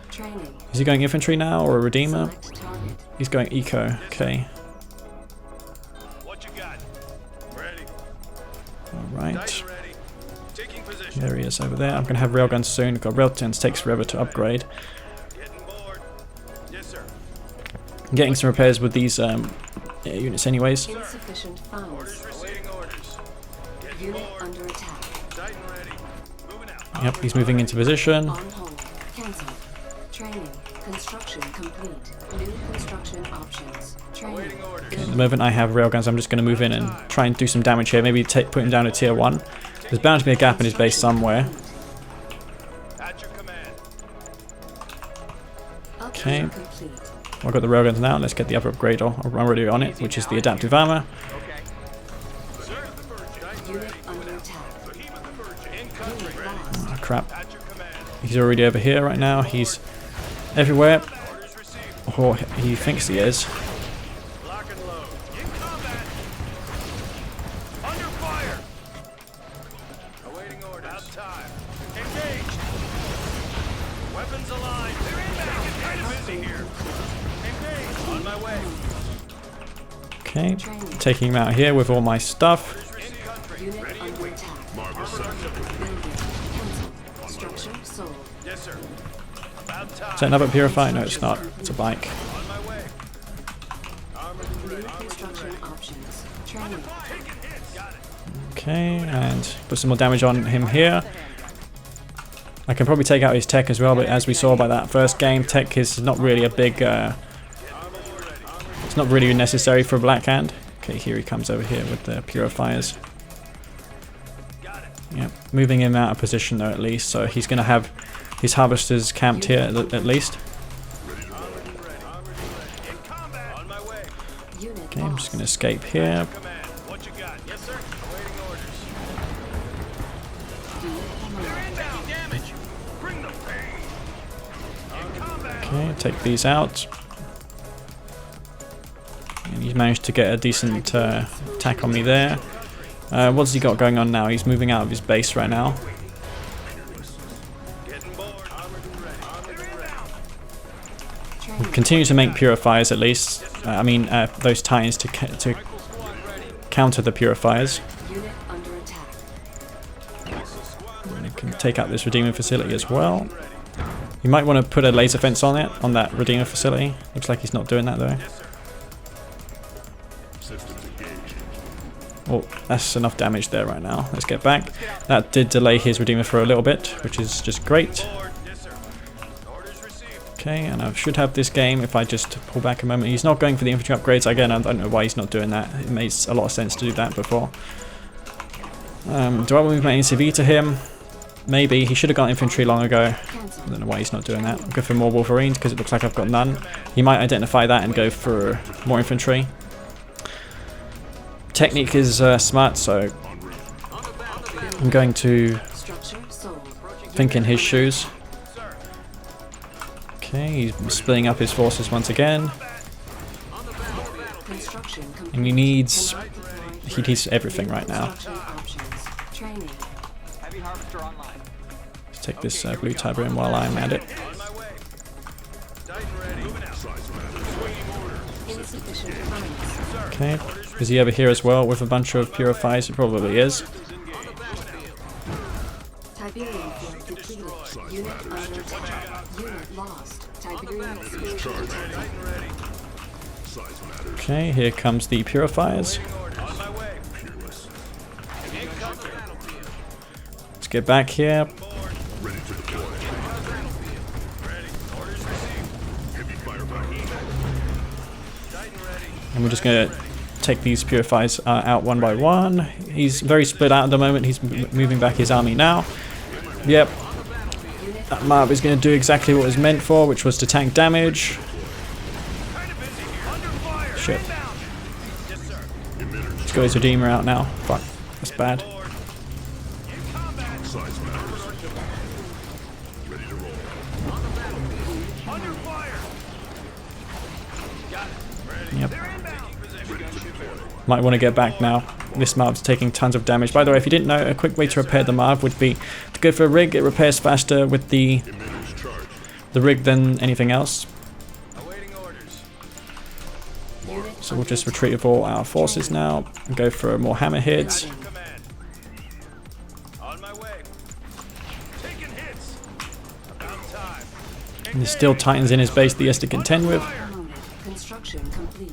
Training. Is he going infantry now or a redeemer? Select target. He's going eco. Okay. What you got? Ready. All right. Dice ready. Taking position. There he is over there. I'm going to have railguns soon. Got railguns, takes forever to upgrade. Getting bored. Yes, sir. I'm getting some repairs with these units anyways. Insufficient funds. Orders receiving orders. Getting Unit bored. under attack. Titan ready. Moving out. Yep, he's moving into position. On hold. Cancelled. Training. Construction complete. New construction options. Training. Awaiting orders. At the moment I have railguns, I'm just going to move in and try and do some damage here. Maybe put him down to tier 1. There's bound to be a gap in his base somewhere. At your command. Okay. Upgrade complete. I've got the railguns now. Let's get the other upgrade. I'm already on it, which is the adaptive armor. Okay. Sir, the Virgin. Titan Unit ready. under attack. Behemoth the Virgin. In country. Unit Ready. lost. Oh, crap. At your command. He's already over here right now. He's everywhere. Orders received. Or he thinks he is. Lock and load. In combat. Under fire. Awaiting orders. Out time. Engaged. Weapons aligned. They're inbound. Kind of busy here. Engaged. On my way. Okay. Taking him out here with all my stuff. In country. Unit Ready under and waiting. attack. Armored artillery. Building. Cancelled. Structure sold. Yes, sir. About time. Is that another purifier? No, it's not. It's a bike. On my way. Armored and New ready. construction options. Training. Taking hits. Got it. Okay, and put some more damage on him here. I can probably take out his tech as well, but as we saw by that first game, tech is not really a big... it's not really necessary for a Black Hand. Okay, here he comes over here with the purifiers. Got it. Yep, moving him out of position though at least, so he's going to have his harvesters camped here at least. Armored and ready. In combat. On my way. Unit Okay, I'm just lost. going to escape here. Command. What you got? Yes, sir. Awaiting orders. Taking damage. Bring the pain. In combat. Okay, take these out. And he's managed to get a decent attack on me there. What's he got going on now? He's moving out of his base right now. Getting bored. Armored and ready. Armored and ready. Training. Continue to make purifiers at least. I mean, those titans to counter the purifiers. Unit under attack. And it can take out this Redeemer facility as well. You might want to put a laser fence on it, on that Redeemer facility. Looks like he's not doing that though. Oh, that's enough damage there right now. Let's get back. That did delay his Redeemer for a little bit, which is just great. Okay, and I should have this game if I just pull back a moment. He's not going for the infantry upgrades. Again, I don't know why he's not doing that. It makes a lot of sense to do that before. Do I move my NCV to him? Maybe. He should have got infantry long ago. I don't know why he's not doing that. I'll go for more Wolverines because it looks like I've got none. He might identify that and go for more infantry. Technique is smart, so I'm going to think in his shoes. Okay, he's splitting up his forces once again. And he needs everything right now. Let's take this blue Tiber in while I'm at it. Okay, is he over here as well with a bunch of purifiers? He probably is. Tiberium field depleted. Unit under attack. Unit lost. Tiberium exposure detected. Okay, here comes the purifiers. Let's get back here. And we're just going to take these purifiers out one by one. He's very split out at the moment. He's moving back his army now. Yep. That mob is going to do exactly what it was meant for, which was to tank damage. Shit. Let's go his Redeemer out now. Fuck. That's bad. Yep. Might want to get back now. This mob's taking tons of damage. By the way, if you didn't know, a quick way to repair the mob would be to go for a rig. It repairs faster with the rig than anything else. So we'll just retrieve all our forces now and go for more hammerheads. And there's still Titans in his base that he has to contend with. Construction complete.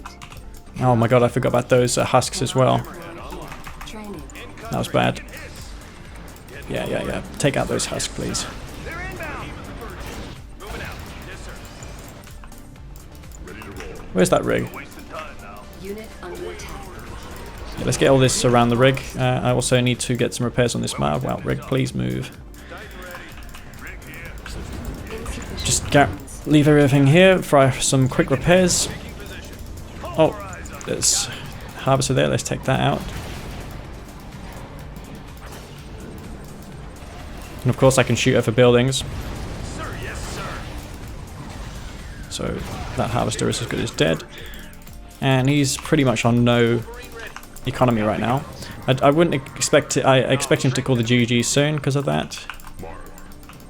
Oh my god, I forgot about those husks as well. That was bad. Yeah. Take out those husks, please. Where's that rig? Unit under attack. Yeah, let's get all this around the rig. I also need to get some repairs on this mob. Wow, rig, please move. Just leave everything here for some quick repairs. Oh, there's harvester there. Let's take that out. And of course I can shoot over buildings. So that harvester is as good as dead. And he's pretty much on no economy right now. I wouldn't expect it. I expect him to call the GG soon because of that.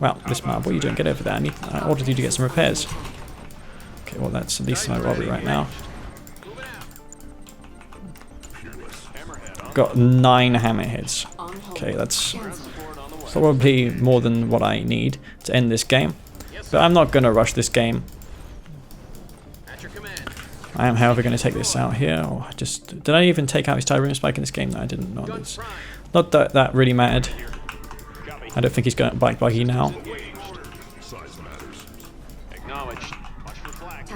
Well, this mob, what are you doing? Get over there. I ordered you to get some repairs. Okay, well that's at least my robbery right now. Got 9 hammerheads. Okay, that's probably more than what I need to end this game. But I'm not going to rush this game. I am, however, going to take this out here. Oh, did I even take out his Tiberium Spike in this game? No, I didn't. Not that that really mattered. I don't think he's going bike buggy now.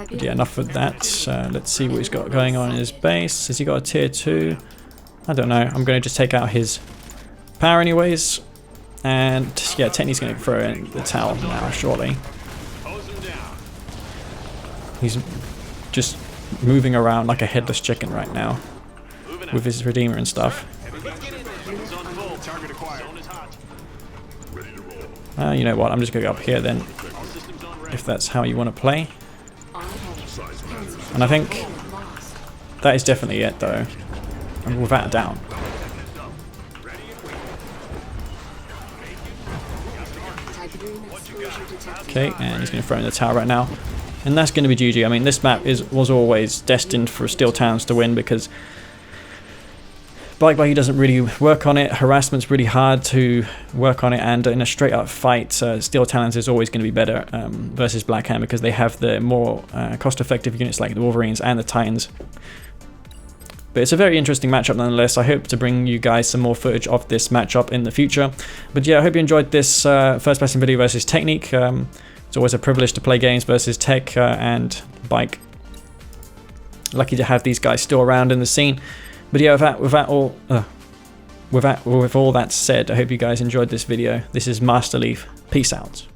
But yeah, enough of that. Let's see what he's got going on in his base. Has he got a tier 2? I don't know. I'm going to just take out his power anyways. And yeah, Techni's going to throw in the towel now, shortly. He's just moving around like a headless chicken right now with his Redeemer and stuff. You know what, I'm just going to go up here then, if that's how you want to play. And I think that is definitely it though, and without a doubt. Okay, and he's going to throw in the tower right now. And that's going to be GG. I mean, this map was always destined for Steel Talons to win because Bike doesn't really work on it. Harassment's really hard to work on it, and in a straight up fight, Steel Talons is always going to be better versus Black Hand, because they have the more cost effective units like the Wolverines and the Titans. But it's a very interesting matchup nonetheless. I hope to bring you guys some more footage of this matchup in the future. But yeah, I hope you enjoyed this first person video versus Technique. It's always a privilege to play games versus Tech and Bike. Lucky to have these guys still around in the scene. But yeah, with all that said, I hope you guys enjoyed this video. This is Master Leaf. Peace out.